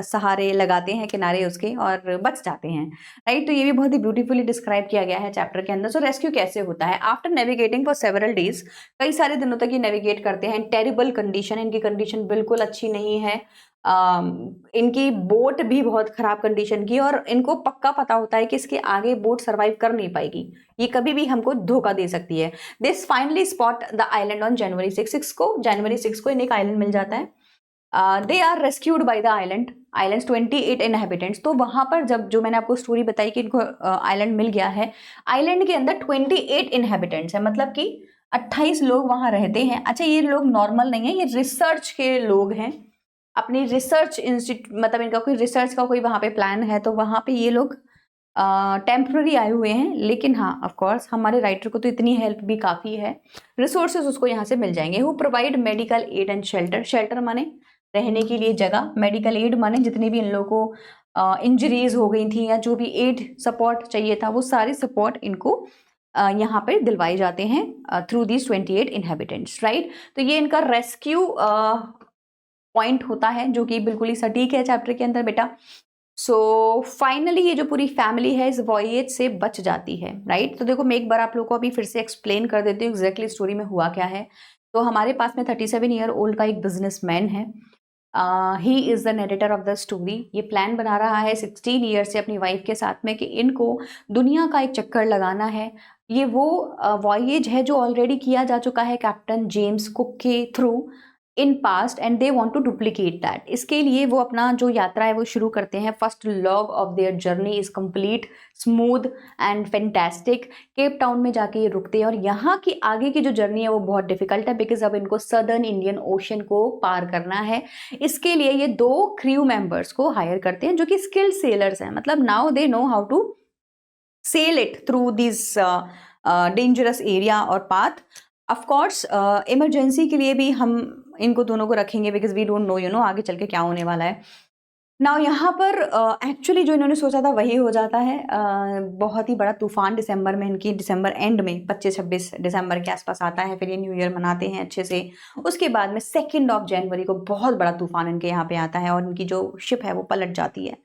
सहारे लगाते हैं किनारे उसके, और बच जाते हैं, राइट। तो ये भी बहुत ही ब्यूटीफुली डिस्क्राइब किया गया है चैप्टर के अंदर। सो रेस्क्यू कैसे होता है? After navigating for several days, कई सारे दिनों तक ये नेविगेट करते हैं। टेरिबल कंडीशन, इनकी कंडीशन बिल्कुल अच्छी नहीं है। इनकी बोट भी बहुत खराब कंडीशन की, और इनको पक्का पता होता है कि इसके आगे बोट सरवाइव कर नहीं पाएगी, ये कभी भी हमको धोखा दे सकती है। This finally spot the island on January 6 को इन्हें एक आइलैंड मिल जाता है। They are rescued by the island's 28 inhabitants. तो वहां पर जब जो मैंने आपको स्टोरी बताई कि इनको आइलैंड मिल गया है, आइलैंड के अंदर 28 इनहेबिटेंट्स है, मतलब कि 28 लोग वहां रहते हैं। अच्छा, ये लोग नॉर्मल नहीं है, ये रिसर्च के लोग हैं, अपनी रिसर्च इंस्टीट्यूट, मतलब इनका कोई रिसर्च का कोई वहाँ पे प्लान है, तो वहाँ पे ये लोग टेम्प्रेरी आए हुए हैं। लेकिन हाँ, ऑफ कोर्स हमारे राइटर को तो इतनी हेल्प भी काफ़ी है, रिसोर्सेज उसको यहाँ से मिल जाएंगे। वो provide medical aid and shelter माने रहने के लिए जगह, मेडिकल एड माने जितनी भी इन लोगों को इंजरीज हो गई थी या जो भी एड सपोर्ट चाहिए था, वो सारे सपोर्ट इनको यहाँ पे दिलवाए जाते हैं थ्रू दीज 28 इनहेबिटेंट्स, राइट। तो ये इनका रेस्क्यू पॉइंट होता है, जो कि बिल्कुल ही सटीक है चैप्टर के अंदर बेटा। सो फाइनली ये जो पूरी फैमिली है इस वॉयेज से बच जाती है, राइट। तो देखो मैं एक बार आप लोगों को अभी फिर से एक्सप्लेन कर देती हूँ एग्जैक्टली स्टोरी में हुआ क्या है। तो हमारे पास में 37 ईयर ओल्ड का एक बिजनेसमैन है। He is the narrator of the story. ये प्लान बना रहा है 16 ईयर से अपनी वाइफ के साथ में कि इनको दुनिया का एक चक्कर लगाना है। ये वो वॉयेज है जो ऑलरेडी किया जा चुका है कैप्टन जेम्स कुक के through in past, and they want to duplicate that. इसके लिए वो अपना जो यात्रा है वो शुरू करते हैं। First log of their journey is complete, smooth and fantastic. Cape Town में जाके ये रुकते हैं, और यहाँ की आगे की जो जर्नी है वो बहुत डिफिकल्ट है, बिकॉज अब इनको सदर्न इंडियन ओशन को पार करना है। इसके लिए ये 2 क्रू मेंबर्स को हायर करते हैं जो कि स्किल्ड सेलर्स हैं, मतलब now they know how to sail it through this dangerous area और पाथ। ऑफ कोर्स इमरजेंसी के लिए भी हम इनको दोनों को रखेंगे, बिकॉज वी डोंट नो आगे चल के क्या होने वाला है। नाउ यहाँ पर एक्चुअली जो इन्होंने सोचा था वही हो जाता है। बहुत ही बड़ा तूफान दिसंबर में, इनकी दिसंबर एंड में 25-26 दिसंबर के आसपास आता है। फिर ये न्यू ईयर मनाते हैं अच्छे से। उसके बाद में 2 जनवरी को बहुत बड़ा तूफान इनके यहाँ पे आता है, और इनकी जो शिप है वो पलट जाती है।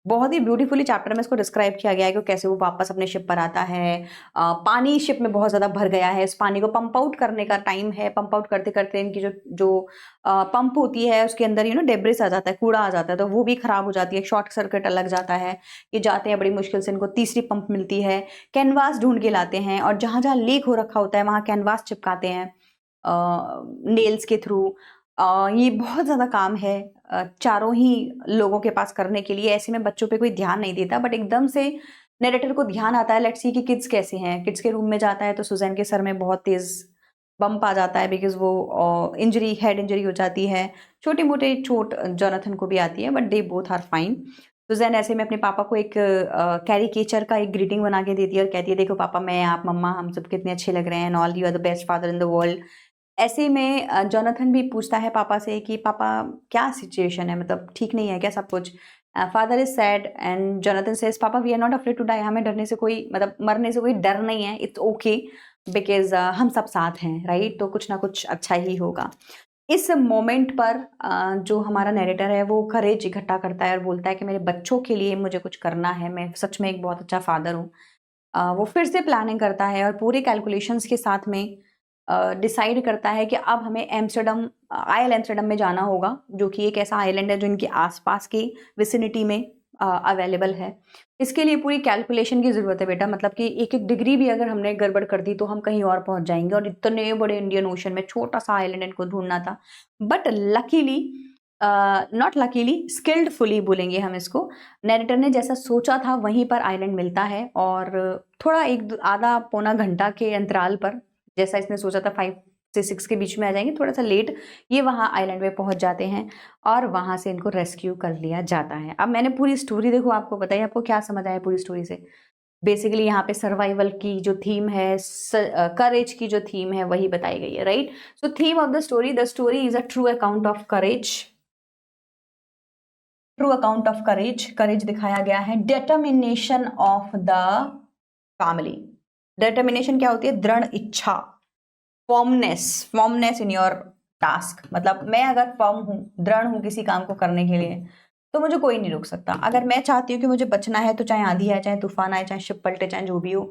बहुत ही ब्यूटीफुली चैप्टर में इसको डिस्क्राइब किया गया है कि कैसे वो वापस अपने शिप पर आता है। पानी शिप में बहुत ज़्यादा भर गया है, इस पानी को पंप आउट करने का टाइम है। पंप आउट करते करते इनकी जो पंप होती है उसके अंदर डेब्रिस आ जाता है, कूड़ा आ जाता है, तो वो भी खराब हो जाती है, शॉर्ट सर्किट लग जाता है। ये जाते हैं बड़ी मुश्किल से, इनको तीसरी पंप मिलती है। कैनवास ढूंढ के लाते हैं, और जहाँ जहाँ लीक हो रखा होता है वहाँ कैनवास चिपकाते हैं नेल्स के थ्रू। ये बहुत ज़्यादा काम है चारों ही लोगों के पास करने के लिए। ऐसे में बच्चों पे कोई ध्यान नहीं देता, बट एकदम से नरेटर को ध्यान आता है, लेट्स सी कि किड्स कैसे हैं। किड्स के रूम में जाता है तो सुजैन के सर में बहुत तेज़ बम्प आ जाता है, बिकॉज वो हेड इंजरी हो जाती है। छोटी मोटी चोट जोनाथन को भी आती है, but they both are fine. Suzanne ऐसे में अपने पापा को एक कैरिकेचर का एक ग्रीटिंग बना के देती है और कहती है देखो पापा, मैं, आप, मम्मा, हम सब कितने अच्छे लग रहे हैं and all, you are the best father in the world. ऐसे में जोनाथन भी पूछता है पापा से कि पापा क्या सिचुएशन है, मतलब ठीक नहीं है क्या सब कुछ। Father is sad and Jonathan says papa we are not afraid to die, हमें डरने से कोई, मतलब मरने से कोई डर नहीं है, इट्स ओके बिकॉज हम सब साथ हैं, राइट। तो कुछ ना कुछ अच्छा ही होगा। इस मोमेंट पर जो हमारा नैरेटर है वो करेज इकट्ठा करता है और बोलता है कि मेरे बच्चों के लिए मुझे कुछ करना है, मैं सच में एक बहुत अच्छा फादर हूँ। वो फिर से प्लानिंग करता है और पूरे कैलकुलेशंस के साथ में डिसाइड करता है कि अब हमें एम्स्टर्डम, आयल एम्स्टर्डम में जाना होगा, जो कि एक ऐसा आइलैंड है जो इनके आसपास की विसिनिटी में अवेलेबल है। इसके लिए पूरी कैलकुलेशन की ज़रूरत है बेटा, मतलब कि एक एक डिग्री भी अगर हमने गड़बड़ कर दी तो हम कहीं और पहुंच जाएंगे, और इतने बड़े इंडियन ओशन में छोटा सा आइलैंड इनको ढूंढना था। बट लकीली, नॉट लकीली, स्किल्डफुली बोलेंगे हम इसको, नैरेटर ने जैसा सोचा था वहीं पर आइलैंड मिलता है। और थोड़ा एक आधा पौना घंटा के अंतराल पर, जैसा इसने सोचा था 5 से 6 के बीच में आ जाएंगे, थोड़ा सा लेट, ये वहाँ आइलैंड में पहुँच जाते हैं और वहाँ से इनको रेस्क्यू कर लिया जाता है। अब मैंने पूरी स्टोरी देखो आपको बताई, आपको क्या समझ आया पूरी स्टोरी से? बेसिकली यहाँ पे सर्वाइवल की जो थीम है, करेज की जो थीम है वही बताई गई है, right. So theme of the story is a true account of courage, true account of courage, courage दिखाया गया है। Determination of the family, determination क्या होती है? दृढ़ इच्छा, फॉर्मनेस इन योर टास्क, मतलब मैं अगर फर्म हूँ, दृढ़ हूँ किसी काम को करने के लिए, तो मुझे कोई नहीं रोक सकता। अगर मैं चाहती हूँ कि मुझे बचना है, तो चाहे आंधी आए, चाहे तूफान आए, चाहे शिप पलटे, चाहे जो भी हो,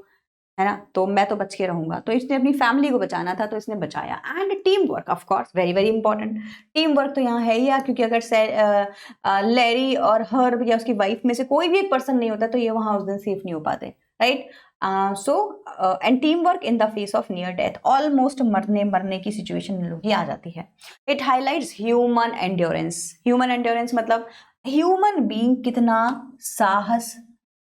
है ना, तो मैं तो बच के रहूंगा। तो इसने अपनी फैमिली को बचाना था तो इसने बचाया। And team work, of course, very very important. Team work तो यहाँ है ही, क्योंकि अगर लैरी और हर्ब या उसकी वाइफ में से कोई भी एक पर्सन नहीं होता तो ये वहां उस दिन सेफ नहीं हो पाते, right. And team work in the face of near death, almost मरने की सिचुएशन इन लोगों की आ जाती है। It highlights human endurance, human endurance मतलब ह्यूमन बीइंग कितना साहस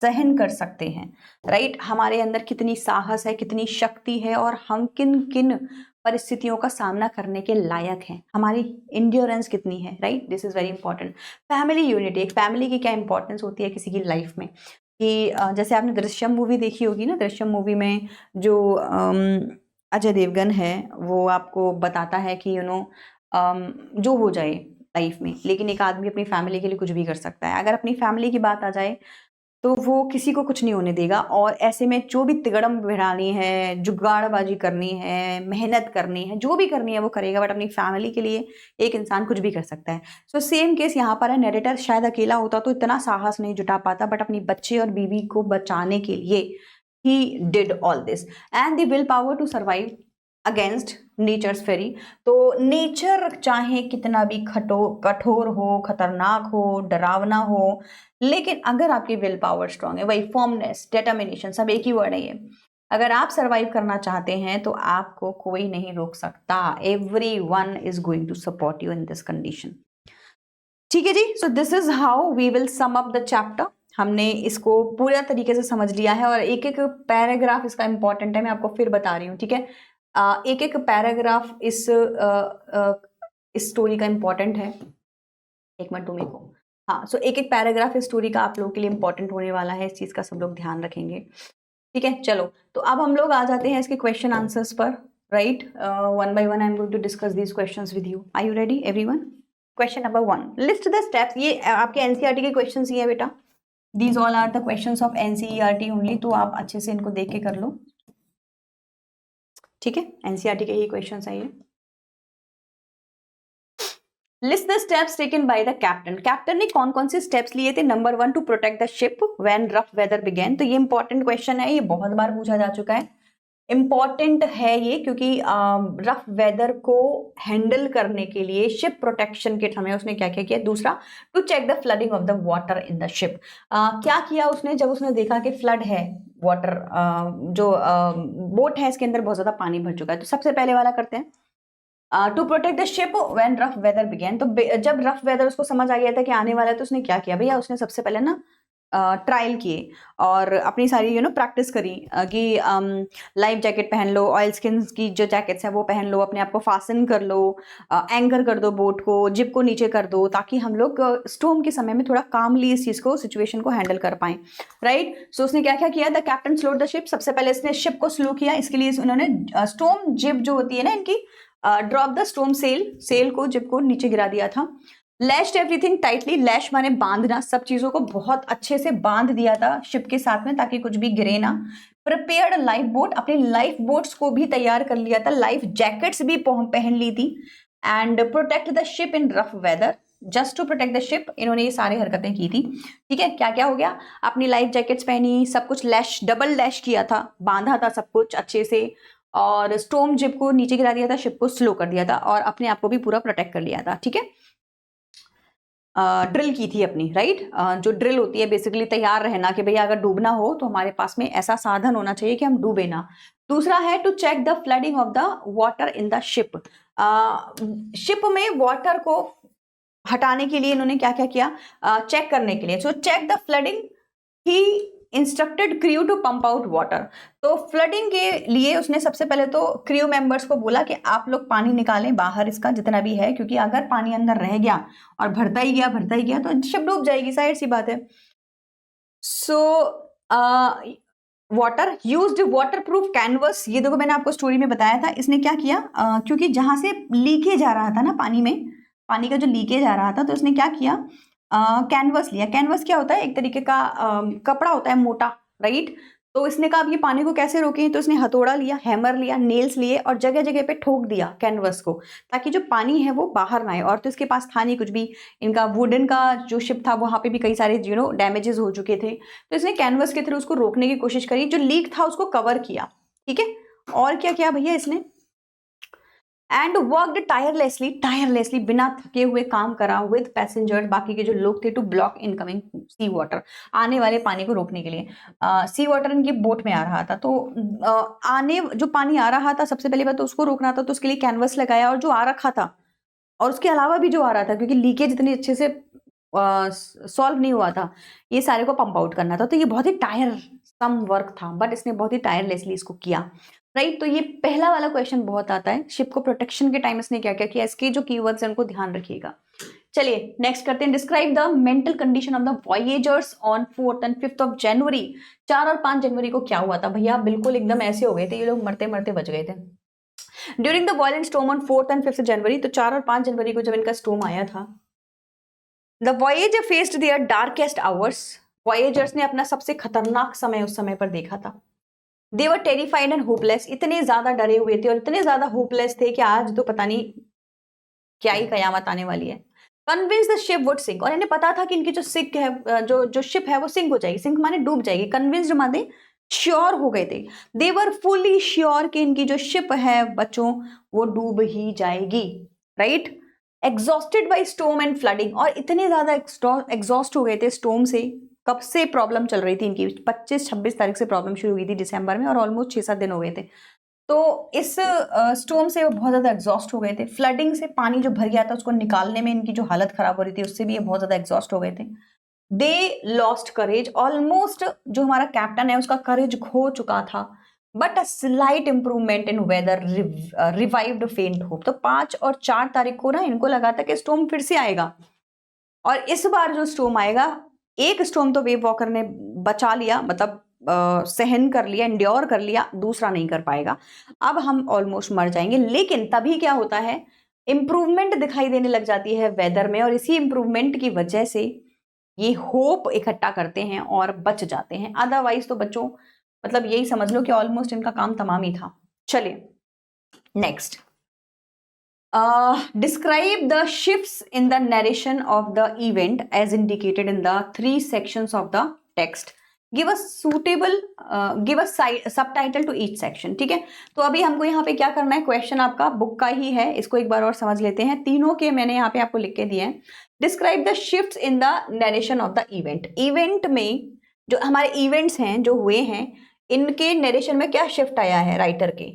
सहन कर सकते हैं, राइट। हमारे अंदर कितनी साहस है, कितनी शक्ति है, और हम किन किन परिस्थितियों का सामना करने के लायक हैं, हमारी इंड्योरेंस कितनी है, right. This is very important. Family unity, एक फैमिली की क्या इंपॉर्टेंस होती है किसी की लाइफ में, कि जैसे आपने दृश्यम मूवी देखी होगी ना, दृश्यम मूवी में जो अजय देवगन है वो आपको बताता है कि जो हो जाए लाइफ में, लेकिन एक आदमी अपनी फैमिली के लिए कुछ भी कर सकता है। अगर अपनी फैमिली की बात आ जाए तो वो किसी को कुछ नहीं होने देगा, और ऐसे में जो भी तिगड़म भिड़ानी है, जुगाड़बाजी करनी है, मेहनत करनी है, जो भी करनी है वो करेगा, बट अपनी फैमिली के लिए एक इंसान कुछ भी कर सकता है। सो सेम केस यहाँ पर है। नैरेटर शायद अकेला होता तो इतना साहस नहीं जुटा पाता, बट अपनी बच्चे और बीवी को बचाने के लिए he did all this, and the will power to survive against nature's fury. तो नेचर चाहे कितना भी कठोर हो, खतरनाक हो, डरावना हो, लेकिन अगर आपकी विल पावर स्ट्रांग है, वही फॉर्मनेस, डिटर्मिनेशन, सब एक ही वर्ड है ये, अगर आप सर्वाइव करना चाहते हैं तो आपको कोई नहीं रोक सकता। Everyone is going to support you in this condition. ठीक है जी। So this is how we will sum up the chapter. हमने इसको पूरा तरीके से समझ लिया है, और एक एक पैराग्राफ इसका इंपॉर्टेंट है, मैं आपको फिर बता रही हूँ, ठीक है। एक एक पैराग्राफ इस स्टोरी का इंपॉर्टेंट है। एक मिनट तुम को, हाँ। सो एक एक पैराग्राफ इस स्टोरी का आप लोगों के लिए इंपॉर्टेंट होने वाला है, इस चीज का सब लोग ध्यान रखेंगे, ठीक है। चलो, तो अब हम लोग आ जाते हैं इसके क्वेश्चन आंसर्स पर, right. One by one I am going to discuss these questions with you. Are you ready everyone? Question number 1, list the steps. ये आपके एनसीईआरटी के क्वेश्चंस ही है बेटा, these all are the questions of NCERT only, तो आप अच्छे से इनको देख के कर लो, ठीक है। एनसीईआरटी के ही क्वेश्चंस है ये। List the steps taken by the captain. Captain ने कौन कौन से स्टेप्स लिए थे? Number 1, to protect the ship when rough weather began. तो ये इंपॉर्टेंट क्वेश्चन है, ये बहुत बार पूछा जा चुका है। इंपॉर्टेंट है ये क्योंकि रफ वेदर को हैंडल करने के लिए शिप प्रोटेक्शन के समय उसने क्या क्या किया। दूसरा, to check the flooding of the water in the ship. क्या किया उसने जब उसने देखा कि फ्लड है, वाटर जो बोट है इसके अंदर बहुत ज्यादा पानी भर चुका है। तो सबसे पहले वाला करते हैं, to protect the ship when rough weather began. तो जब रफ वेदर उसको समझ आ गया था कि आने वाला है, तो उसने क्या किया भैया, उसने सबसे पहले ना ट्रायल किए और अपनी सारी प्रैक्टिस करी कि लाइफ जैकेट पहन लो, ऑयल स्किन की जो जैकेट्स हैं वो पहन लो, अपने आप को फासन कर लो, एंकर कर दो बोट को, जिप को नीचे कर दो, ताकि हम लोग स्टॉर्म के समय में थोड़ा कामली इस चीज़ को, सिचुएशन को हैंडल कर पाएं, राइट। सो उसने क्या क्या किया, the captain slowed the ship, सबसे पहले इसने शिप को स्लो किया। इसके लिए उन्होंने स्टॉर्म जिप जो होती है ना इनकी, ड्रॉप द स्टॉर्म सेल को, जिप को नीचे गिरा दिया था। लैश्ड एवरीथिंग टाइटली, लैश माने बांधना, सब चीजों को बहुत अच्छे से बांध दिया था शिप के साथ में ताकि कुछ भी गिरे ना। प्रिपेयर्ड लाइफ बोट, अपनी लाइफ बोट्स को भी तैयार कर लिया था, लाइफ जैकेट्स भी पहन ली थी। And protect the ship in rough weather, just to protect the ship इन्होंने ये सारी हरकतें की थी, ठीक है। क्या क्या हो गया, अपनी लाइफ जैकेट्स पहनी, सब कुछ लैश, डबल लैश किया था, बांधा था सब कुछ अच्छे से, और स्टॉर्म जिप को नीचे गिरा दिया था, शिप को स्लो कर दिया था और अपने आप को भी पूरा प्रोटेक्ट कर लिया था, ठीक है। ड्रिल की थी अपनी, राइट। जो ड्रिल होती है बेसिकली तैयार रहना कि भैया अगर डूबना हो तो हमारे पास में ऐसा साधन होना चाहिए कि हम डूबे ना। दूसरा है to check the flooding of the water in the ship, ship में वाटर को हटाने के लिए इन्होंने क्या क्या किया, चेक करने के लिए। So check the flooding, he instructed crew to pump out water. तो फ्लडिंग के लिए उसने सबसे पहले तो क्रू मेंबर्स को बोला कि आप लोग पानी निकालें बाहर इसका जितना भी है, क्योंकि अगर पानी अंदर रह गया और भरता ही गया तो शिप डूब जाएगी, जाहिर सी बात है। So water used water proof canvas, ये देखो मैंने आपको स्टोरी में बताया था। इसने क्या किया, क्योंकि जहां से लीकेज आ रहा था ना पानी में, पानी का जो लीकेज आ रहा था, तो इसने क्या किया, कैनवस लिया। कैनवस क्या होता है, एक तरीके का कपड़ा होता है मोटा, राइट। तो इसने कहा अब ये पानी को कैसे रोकें, तो इसने हथौड़ा लिया, हैमर लिया, नेल्स लिए और जगह जगह पे ठोक दिया कैनवस को, ताकि जो पानी है वो बाहर ना आए। और तो इसके पास था नहीं कुछ भी, इनका वुडन का जो शिप था वहां पे भी कई सारे डैमेजेस हो चुके थे। तो इसने कैनवस के थ्रू उसको रोकने की कोशिश करी, जो लीक था उसको कवर किया, ठीक है। और क्या किया भैया इसने, एंड वर्कड टायरलेसली, बिना थके हुए काम करा विद पैसेंजर्स, बाकी के जो लोग थे, to block incoming sea water, आने वाले पानी को रोकने के लिए। सी वाटर इनकी बोट में आ रहा था, तो आने जो पानी आ रहा था सबसे पहली बात तो उसको रोकना था, तो उसके लिए कैनवस लगाया, और जो आ रखा था और उसके अलावा भी जो आ रहा था, क्योंकि लीकेज इतनी अच्छे से सॉल्व नहीं हुआ था, ये सारे को पंप आउट करना था। तो ये बहुत ही टायर सम वर्क था, बट इसने बहुत ही टायरलेसली इसको किया, राइट। तो ये पहला वाला क्वेश्चन बहुत आता है, शिप को प्रोटेक्शन के टाइम इसने क्या क्या किया, इसके जो कीवर्ड्स हैं उनको ध्यान रखिएगा। चलिए नेक्स्ट करते हैं, describe the mental condition of the voyagers on 4th and 5th of January. 4 और 5 जनवरी को क्या हुआ था भैया, बिल्कुल एकदम ऐसे हो गए थे, ये लोग मरते मरते बच गए थे। During the violent storm on 4th and 5th जनवरी, तो 4 और 5 जनवरी को जब इनका स्टॉर्म आया था, the voyager faced their darkest hours, voyagers ने अपना सबसे खतरनाक समय उस समय पर देखा था। दे वर टेरिफाइड एंड होपलेस, इतने ज्यादा डरे हुए थे और इतने ज्यादा होपलेस थे कि आज तो पता नहीं क्या ही कयामत आने वाली है। Convince the ship would sink, और इन्हें पता था कि इनकी जो सिक है, जो शिप है वो सिंक हो जाएगी, सिंक माने डूब जाएगी, कन्विंस्ड माने श्योर हो गए थे। दे वर फुली श्योर कि इनकी जो शिप है बच्चों वो डूब ही जाएगी, right. Exhausted by storm and flooding, और इतने ज्यादा एग्जॉस्ट हो गए थे स्टॉर्म से। कब से प्रॉब्लम चल रही थी इनकी, 25-26 तारीख से प्रॉब्लम शुरू हुई थी दिसंबर में, और ऑलमोस्ट 6-7 दिन हो गए थे। तो इस स्टॉर्म से वो बहुत ज्यादा एग्जॉस्ट हो गए थे। फ्लडिंग से पानी जो भर गया था उसको निकालने में इनकी जो हालत खराब हो रही थी उससे भी ये बहुत ज्यादा एग्जॉस्ट हो गए थे। दे लॉस्ट करेज, ऑलमोस्ट जो हमारा कैप्टन है उसका करेज खो चुका था, but a slight improvement in weather revived faint hope. तो 5 और 4 तारीख को ना इनको लगा था कि स्टॉर्म फिर से आएगा, और इस बार जो स्टॉर्म आएगा, एक स्टॉर्म तो वेव वॉकर ने बचा लिया, मतलब सहन कर लिया, इंड्योर कर लिया, दूसरा नहीं कर पाएगा। अब हम ऑलमोस्ट मर जाएंगे। लेकिन तभी क्या होता है, इंप्रूवमेंट दिखाई देने लग जाती है वेदर में, और इसी इंप्रूवमेंट की वजह से ये होप इकट्ठा करते हैं और बच जाते हैं। अदरवाइज तो बच्चों मतलब यही समझ लो कि ऑलमोस्ट इनका काम तमाम ही था। चलिए next, describe the shifts in the narration of the event as indicated in the 3 sections of the text. Give a suitable give a subtitle to each section. ठीक है, तो अभी हमको यहाँ पे क्या करना है, क्वेश्चन आपका बुक का ही है, इसको एक बार और समझ लेते हैं। तीनों के मैंने यहाँ पे आपको लिख के दिए हैं। Describe the shifts in the narration of the event. Event में जो हमारे इवेंट्स हैं जो हुए हैं, इनके नरेशन में क्या शिफ्ट आया है राइटर के,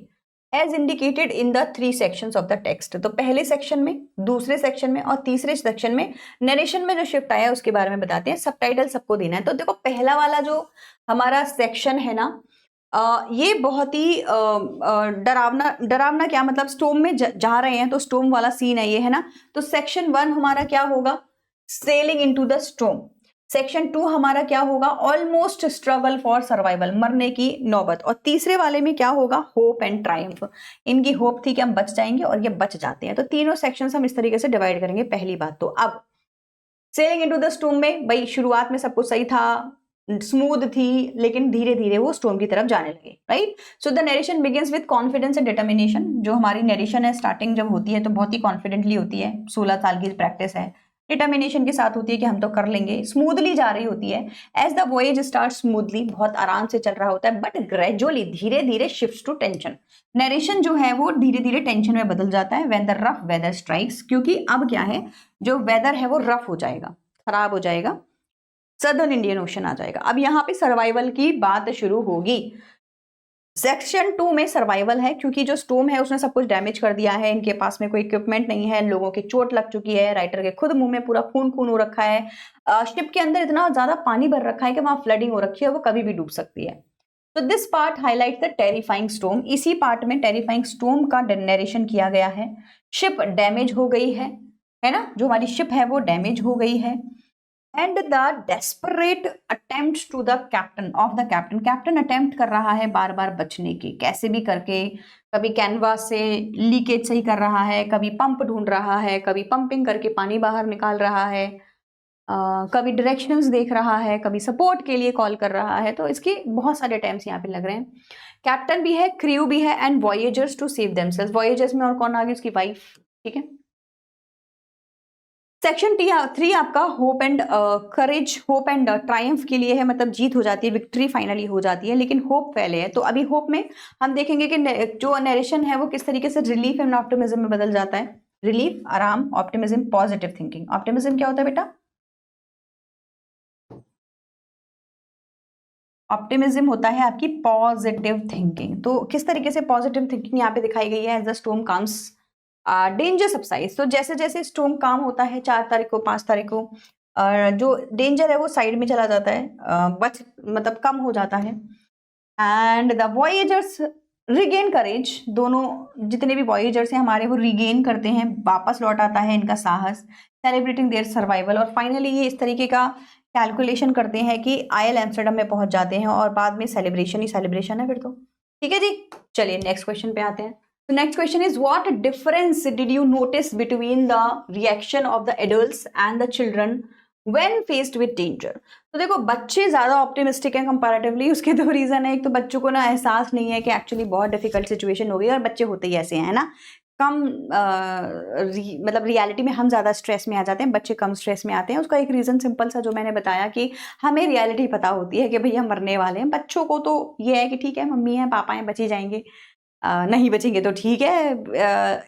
as indicated in the 3 sections of the text. तो पहले सेक्शन में, दूसरे सेक्शन में और तीसरे सेक्शन में नरेशन में जो शिफ्ट आया है उसके बारे में बताते हैं। सबटाइटल सबको देना है। तो देखो पहला वाला जो हमारा सेक्शन है ना, ये बहुत ही डरावना क्या मतलब, स्टोम में जा रहे हैं तो स्टोम वाला सीन है ये, है ना। तो सेक्शन 1 हमारा क्या होगा, sailing into the storm. Section 2 हमारा क्या होगा, ऑलमोस्ट स्ट्रगल फॉर सर्वाइवल, मरने की नौबत। और तीसरे वाले में क्या होगा, होप एंड ट्रायम्फ। इनकी होप थी कि हम बच जाएंगे और ये बच जाते हैं। तो तीनों सेक्शंस हम इस तरीके से डिवाइड करेंगे। पहली बात तो अब सेलिंग इनटू द स्टोम में भाई शुरुआत में सब कुछ सही था, स्मूथ थी, लेकिन धीरे धीरे वो स्टोम की तरफ जाने लगे, right. So the narration begins with confidence and determination. जो हमारी नरेशन है स्टार्टिंग जब होती है तो बहुत ही कॉन्फिडेंटली होती है, 16 साल की प्रैक्टिस है, डिटर्मिनेशन के साथ होती है कि हम तो कर लेंगे, स्मूथली जा रही होती है। एज द वॉयेज स्टार्ट स्मूथली, बहुत आराम से चल रहा होता है, बट ग्रेजुअली धीरे धीरे शिफ्ट टू टेंशन। नरेशन जो है वो धीरे धीरे टेंशन में बदल जाता है when the rough weather strikes, क्योंकि अब क्या है, जो वेदर है वो रफ हो जाएगा, खराब हो जाएगा, सदर्न इंडियन ओशन आ जाएगा। अब यहाँ पे सर्वाइवल की बात शुरू होगी। सेक्शन 2 में सर्वाइवल है, क्योंकि जो स्टोम है उसने सब कुछ डैमेज कर दिया है, इनके पास में कोई इक्विपमेंट नहीं है, लोगों की चोट लग चुकी है, राइटर के खुद मुंह में पूरा खून खून हो रखा है, शिप के अंदर इतना ज्यादा पानी भर रखा है कि वहां फ्लडिंग हो रखी है, वो कभी भी डूब सकती है। तो this part highlight the terrifying storm. इसी पार्ट में टेरिफाइंग स्टोम का नरेशन किया गया है। शिप डैमेज हो गई है ना, जो हमारी शिप है वो डैमेज हो गई है। And the desperate attempt to the captain of the captain, captain attempt कर रहा है बार बार बचने की, कैसे भी करके, कभी कैनवास से लीकेज सही कर रहा है, कभी पंप ढूंढ रहा है, कभी पंपिंग करके पानी बाहर निकाल रहा है, कभी डायरेक्शंस देख रहा है, कभी सपोर्ट के लिए कॉल कर रहा है। तो इसके बहुत सारे अटेम्प्ट्स यहाँ पे लग रहे हैं। कैप्टन भी है, क्रू भी है, एंड वॉयेजर्स टू सेव देमसेल्व्स। वॉयेजर्स में और कौन आ गई, उसकी वाइफ, ठीक है। सेक्शन 3 आपका hope and courage, hope and Triumph के लिए है, मतलब जीत हो जाती है, विक्ट्री फाइनली हो जाती है, लेकिन होप पहले है। तो अभी होप में हम देखेंगे कि जो नरेशन है वो किस तरीके से रिलीफ एंड ऑप्टिमिज्म में बदल जाता है। रिलीफ, आराम, ऑप्टिमिज्म, पॉजिटिव थिंकिंग। ऑप्टिमिज्म क्या होता है बेटा, ऑप्टिमिज्म होता है आपकी पॉजिटिव थिंकिंग। तो किस तरीके से पॉजिटिव थिंकिंग यहाँ पे दिखाई गई है, as the storm comes danger subsides. तो जैसे जैसे स्टॉर्म काम होता है 4 तारीख को, 5 तारीख को, जो डेंजर है वो साइड में चला जाता है, मतलब कम हो जाता है। एंड द वॉयेजर्स रिगेन करेज, दोनों जितने भी वॉयेजर्स हैं हमारे वो रिगेन करते हैं, वापस लौट आता है इनका साहस, सेलिब्रेटिंग देयर सर्वाइवल। और फाइनली ये इस तरीके का कैलकुलेशन करते हैं कि आयल एम्स्टर्डम में पहुंच जाते हैं, और बाद में सेलिब्रेशन ही सेलिब्रेशन है फिर तो, ठीक है जी। चलिए नेक्स्ट क्वेश्चन पे आते हैं। तो next question is what difference did you notice between the reaction of the adults and the children when faced with danger. तो देखो बच्चे ज्यादा ऑप्टिमिस्टिक हैं कंपैरेटिवली, उसके 2 रीजन है। एक तो बच्चों को ना एहसास नहीं है कि एक्चुअली बहुत डिफिकल्ट सिचुएशन हो गई, और बच्चे होते ही ऐसे हैं ना, कम मतलब रियलिटी में हम ज़्यादा स्ट्रेस में आ जाते हैं, बच्चे कम स्ट्रेस में आते हैं। उसका एक रीज़न सिंपल सा जो मैंने बताया कि हमें रियलिटी पता होती है कि भैया मरने वाले हैं। बच्चों को तो ये है कि ठीक है मम्मी हैं पापा हैं बच ही जाएंगे, नहीं बचेंगे तो ठीक है,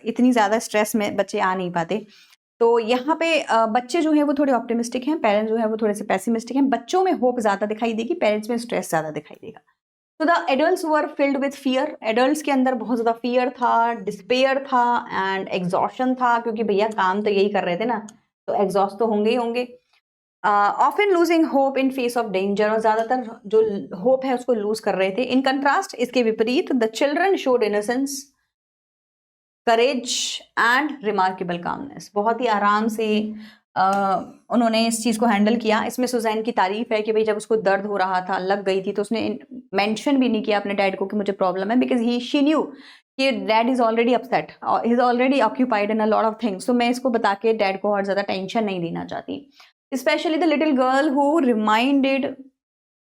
इतनी ज़्यादा स्ट्रेस में बच्चे आ नहीं पाते। तो यहाँ पे बच्चे जो है वो थोड़े ऑप्टिमिस्टिक हैं, पेरेंट्स जो है वो थोड़े से पैसिमिस्टिक हैं। बच्चों में होप ज़्यादा दिखाई देगी, पेरेंट्स में स्ट्रेस ज़्यादा दिखाई देगा। तो the adults were filled with fear, adults के अंदर बहुत ज़्यादा फियर था, डिस्पेयर था एंड एग्जॉशन था, क्योंकि भैया काम तो यही कर रहे थे ना, तो एग्जॉस्ट तो होंगे ही होंगे। Often losing hope in face of danger, और ज़्यादातर जो होप है उसको लूज कर रहे थे। इन कंट्रास्ट, इसके विपरीत, the children showed innocence, courage and remarkable calmness. बहुत ही आराम से उन्होंने इस चीज़ को हैंडल किया। इसमें सुजैन की तारीफ है कि भाई जब उसको दर्द हो रहा था, लग गई थी, तो उसने मेंशन भी नहीं किया अपने डैड को कि मुझे प्रॉब्लम है, बिकॉज शी न्यू कि dad is already upset, he is already occupied in a lot of things. तो मैं इसको बता के डैड को और ज़्यादा टेंशन नहीं देना चाहती। Specially the little girl who reminded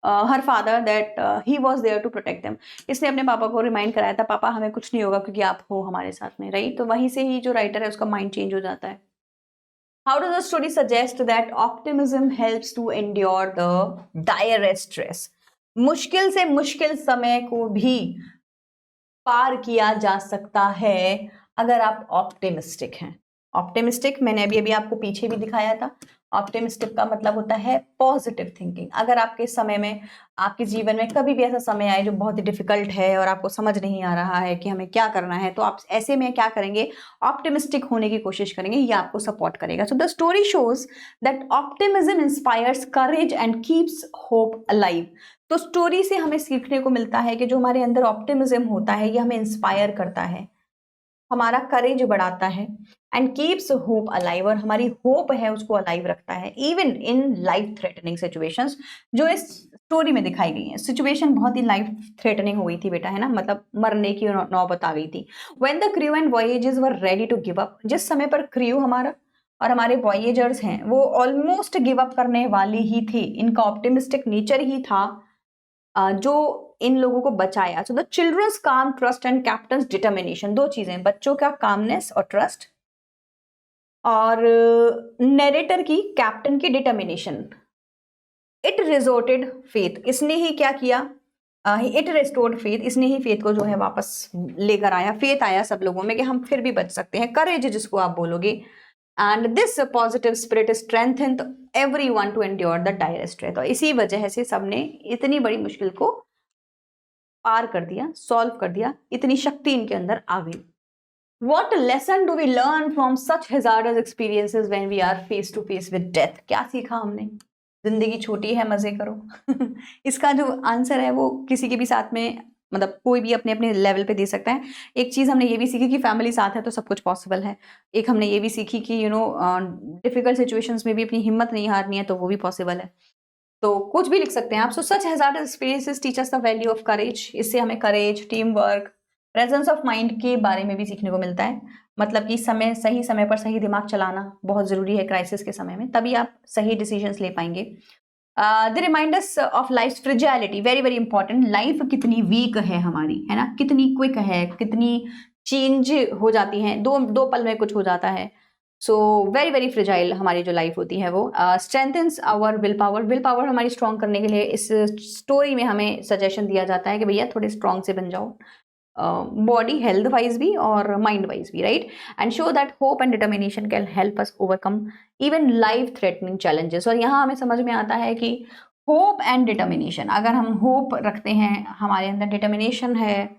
her father that he was there to protect them. इसने अपने पापा को रिमाइंड कराया था, पापा हमें कुछ नहीं होगा क्योंकि आप हो हमारे साथ में, राइट। तो वहीं से ही जो राइटर है उसका माइंड चेंज हो जाता है। How does the story suggest that optimism helps to endure the direst stress? मुश्किल से मुश्किल समय को भी पार किया जा सकता है अगर आप ऑप्टिमिस्टिक हैं। ऑप्टिमिस्टिक मैंने अभी अभी आपको पीछे भी दिखाया था। ऑप्टिमिस्टिक का मतलब होता है पॉजिटिव थिंकिंग। अगर आपके समय में, आपके जीवन में कभी भी ऐसा समय आए जो बहुत ही डिफिकल्ट है और आपको समझ नहीं आ रहा है कि हमें क्या करना है, तो आप ऐसे में क्या करेंगे, ऑप्टिमिस्टिक होने की कोशिश करेंगे, ये आपको सपोर्ट करेगा। So the story shows that optimism inspires courage and keeps hope alive. तो स्टोरी से हमें सीखने को मिलता है कि जो हमारे अंदर ऑप्टिमिज्म होता है ये हमें इंस्पायर करता है, हमारा करेज बढ़ाता है, एंड कीप्स होप अलाइव, और हमारी होप है उसको अलाइव रखता है even in life threatening situations जो इस स्टोरी में दिखाई गई है। सिचुएशन बहुत ही लाइफ थ्रेटनिंग हो गई थी बेटा, है ना, मतलब मरने की नौबत आ गई थी। When the crew and voyagers were ready to give up, जिस समय पर क्रू हमारा और हमारे वॉयेजर्स हैं वो ऑलमोस्ट गिव अप करने वाली ही थे, इनका ऑप्टिमिस्टिक नेचर ही था जो इन लोगों को बचाया। सो द चिल्ड्रंस काम ट्रस्ट एंड कैप्टन्स डिटर्मिनेशन, दो चीजें, बच्चों का कामनेस और ट्रस्ट, और नरेटर की, कैप्टन की डिटर्मिनेशन। इट रिजोर्टेड फेथ, इसने ही क्या किया, इट रिस्टोर्ड फेथ, इसने ही फेथ को जो है वापस लेकर आया, फेथ आया सब लोगों में कि हम फिर भी बच सकते हैं, करेज जिसको आप बोलोगे। And this positive spirit strengthen everyone to endure the direst. तो इसी वजह से सबने इतनी बड़ी मुश्किल को पार कर दिया, सॉल्व कर दिया, इतनी शक्ति इनके अंदर आ गई। What lesson do we learn from such hazardous experiences when we are face to face with death? क्या सीखा हमने? जिंदगी छोटी है, मजे करो। इसका जो आंसर है वो किसी के भी साथ में, मतलब कोई भी अपने अपने लेवल पे दे सकता है। एक चीज हमने ये भी सीखी कि फैमिली साथ है तो सब कुछ पॉसिबल है। एक हमने ये भी सीखी कि डिफिकल्ट सिचुएशंस में भी अपनी हिम्मत नहीं हारनी है, तो वो भी पॉसिबल है। तो कुछ भी लिख सकते हैं आप। So such hazardous experiences teach us the value of courage, इससे हमें courage, team work, presence of mind के बारे में भी सीखने को मिलता है। मतलब कि सही समय पर सही दिमाग चलाना बहुत जरूरी है क्राइसिस के समय में, तभी आप सही डिसीजंस ले पाएंगे। The reminders of life fragility, very very important. Life कितनी वीक है हमारी, है ना, कितनी क्विक है, कितनी चेंज हो जाती है, दो पल में कुछ हो जाता है। सो वेरी वेरी फ्रिजाइल हमारी जो लाइफ होती है वो। Strengthens our will power, will power हमारी स्ट्रॉन्ग करने के लिए इस स्टोरी में हमें सजेशन दिया जाता है कि भैया थोड़े स्ट्रॉन्ग से बन जाओ, बॉडी हेल्थ वाइज भी और माइंड वाइज भी, right. And show that hope and determination can help us overcome even life threatening challenges. और यहाँ हमें समझ में आता है कि होप एंड डिटर्मिनेशन, अगर हम होप रखते हैं, हमारे अंदर डिटर्मिनेशन है,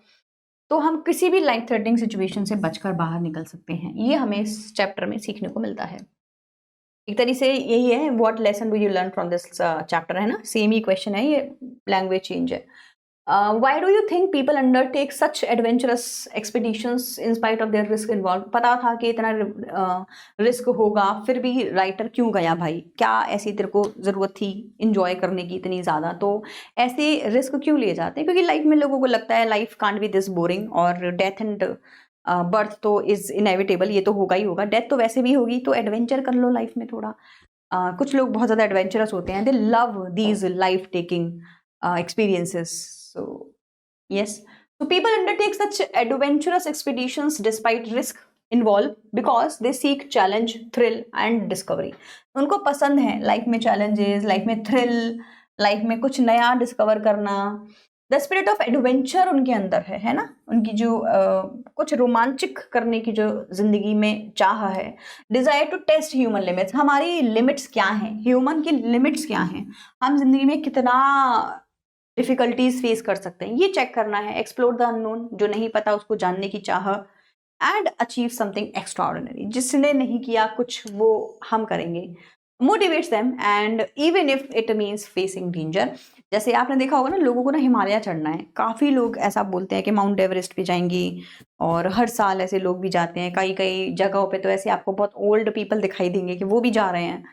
तो हम किसी भी लाइफ थ्रेटनिंग सिचुएशन से बचकर बाहर निकल सकते हैं। ये हमें इस चैप्टर में सीखने को मिलता है। एक तरीके से यही है, what lesson do you learn from this chapter, है ना, सेम ही क्वेश्चन है, ये लैंग्वेज चेंज है। Why do you think people undertake such adventurous expeditions in spite of their risk involved? पता था कि इतना रिस्क होगा, फिर भी राइटर क्यों गया भाई? क्या ऐसी तेरे को ज़रूरत थी इंजॉय करने की इतनी ज़्यादा? तो ऐसे रिस्क क्यों लिए जाते हैं? क्योंकि लाइफ में लोगों को लगता है life can't be this boring, और डेथ एंड बर्थ तो इज़ इनएविटेबल, ये तो होगा ही होगा, डेथ तो वैसे भी होगी, तो एडवेंचर कर लो लाइफ में थोड़ा। कुछ लोग बहुत ज़्यादा एडवेंचरस होते हैं, दे love these life taking experiences. So yes, so people undertake such adventurous expeditions despite risk involved because they seek challenge, thrill and discovery. उनको पसंद है लाइफ में challenges, लाइफ में thrill, लाइफ में कुछ नया डिस्कवर करना। द स्पिरिट ऑफ एडवेंचर उनके अंदर है ना, उनकी जो कुछ रोमांचक करने की जो जिंदगी में चाह है। Desire to test human limits, हमारी लिमिट्स क्या हैं, ह्यूमन की लिमिट्स क्या हैं, हम जिंदगी में कितना डिफिकल्टीज फेस कर सकते हैं, ये चेक करना है। एक्सप्लोर द अननोन, जो नहीं पता उसको जानने की चाह। एंड अचीव समथिंग एक्स्ट्राऑर्डिनरी, जिसने नहीं किया कुछ वो हम करेंगे। Motivates them and even if it means facing danger. जैसे आपने देखा होगा ना, लोगों को ना हिमालय चढ़ना है, काफ़ी लोग ऐसा बोलते हैं कि माउंट एवरेस्ट पे जाएंगी, और हर साल ऐसे लोग भी जाते हैं। कई कई जगहों पे तो ऐसे आपको बहुत ओल्ड पीपल दिखाई देंगे कि वो भी जा रहे हैं।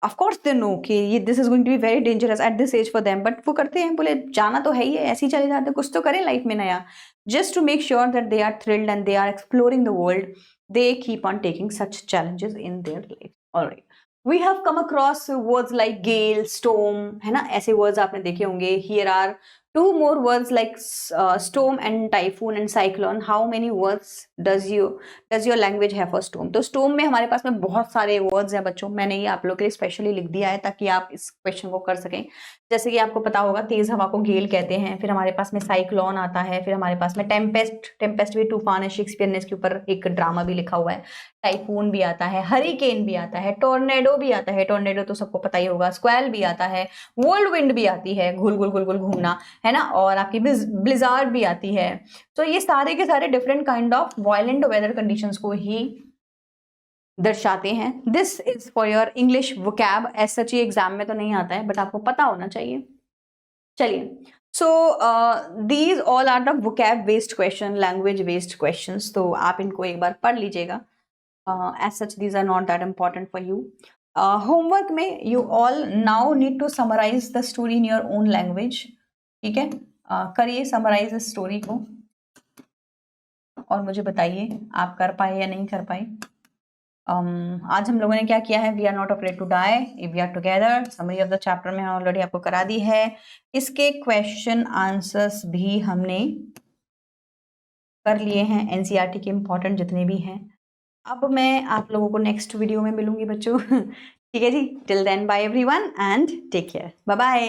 ऑफ कोर्स दे नो कि ये this is going to be very dangerous at this age for them, but वो करते हैं, बोले जाना तो है ही है, ऐसे ही चले जाते हैं, कुछ तो करें लाइफ में नया, just to make sure that they are thrilled and they are exploring the world. They keep on taking such challenges in their life. Alright, we have come across words like gale, storm, है ना, ऐसे words आपने देखे होंगे। Here are two more words like storm and typhoon and cyclone. How many words does your language have for storm? तो storm में हमारे पास में बहुत सारे words हैं बच्चों, मैंने ये आप लोगों के लिए स्पेशली लिख दिया है ताकि आप इस क्वेश्चन को कर सकें। जैसे कि आपको पता होगा तेज हवा को गेल कहते हैं, फिर हमारे पास में साइक्लोन आता है, फिर हमारे पास में टेम्पेस्ट भी तूफान है, शेक्सपियर ने इसके ऊपर एक ड्रामा भी लिखा हुआ है। टाइफून भी आता है, हरिकेन भी आता है, टोर्नेडो भी आता है, टोर्नेडो तो सबको पता ही होगा, स्क्वैल भी आता है, वर्ल्ड विंड भी आती है, घुल घुल घुल घुल घूमना, है ना, और आपकी ब्लिजार्ड भी आती है। तो ये सारे के सारे different kind of violent weather conditions को ही दर्शाते हैं। This is for your English vocab, as such ये एग्जाम में तो नहीं आता है, बट आपको पता होना चाहिए। चलिए, so these all are the vocab based question, language based questions, तो आप इनको एक बार पढ़ लीजिएगा। As such these are not that important for you. Homework में you all now need to summarise the story in your own language, ठीक है। करिए समराइज इस स्टोरी को और मुझे बताइए आप कर पाए या नहीं कर पाए। आज हम लोगों ने क्या किया है, we are not afraid to die if we are together, summary of the chapter में ऑलरेडी आपको करा दी है। इसके क्वेश्चन आंसर्स भी हमने कर लिए हैं, एनसीईआरटी के इम्पोर्टेंट जितने भी हैं। अब मैं आप लोगों को नेक्स्ट वीडियो में मिलूंगी बच्चों। ठीक है जी, till then bye everyone and take care, bye bye.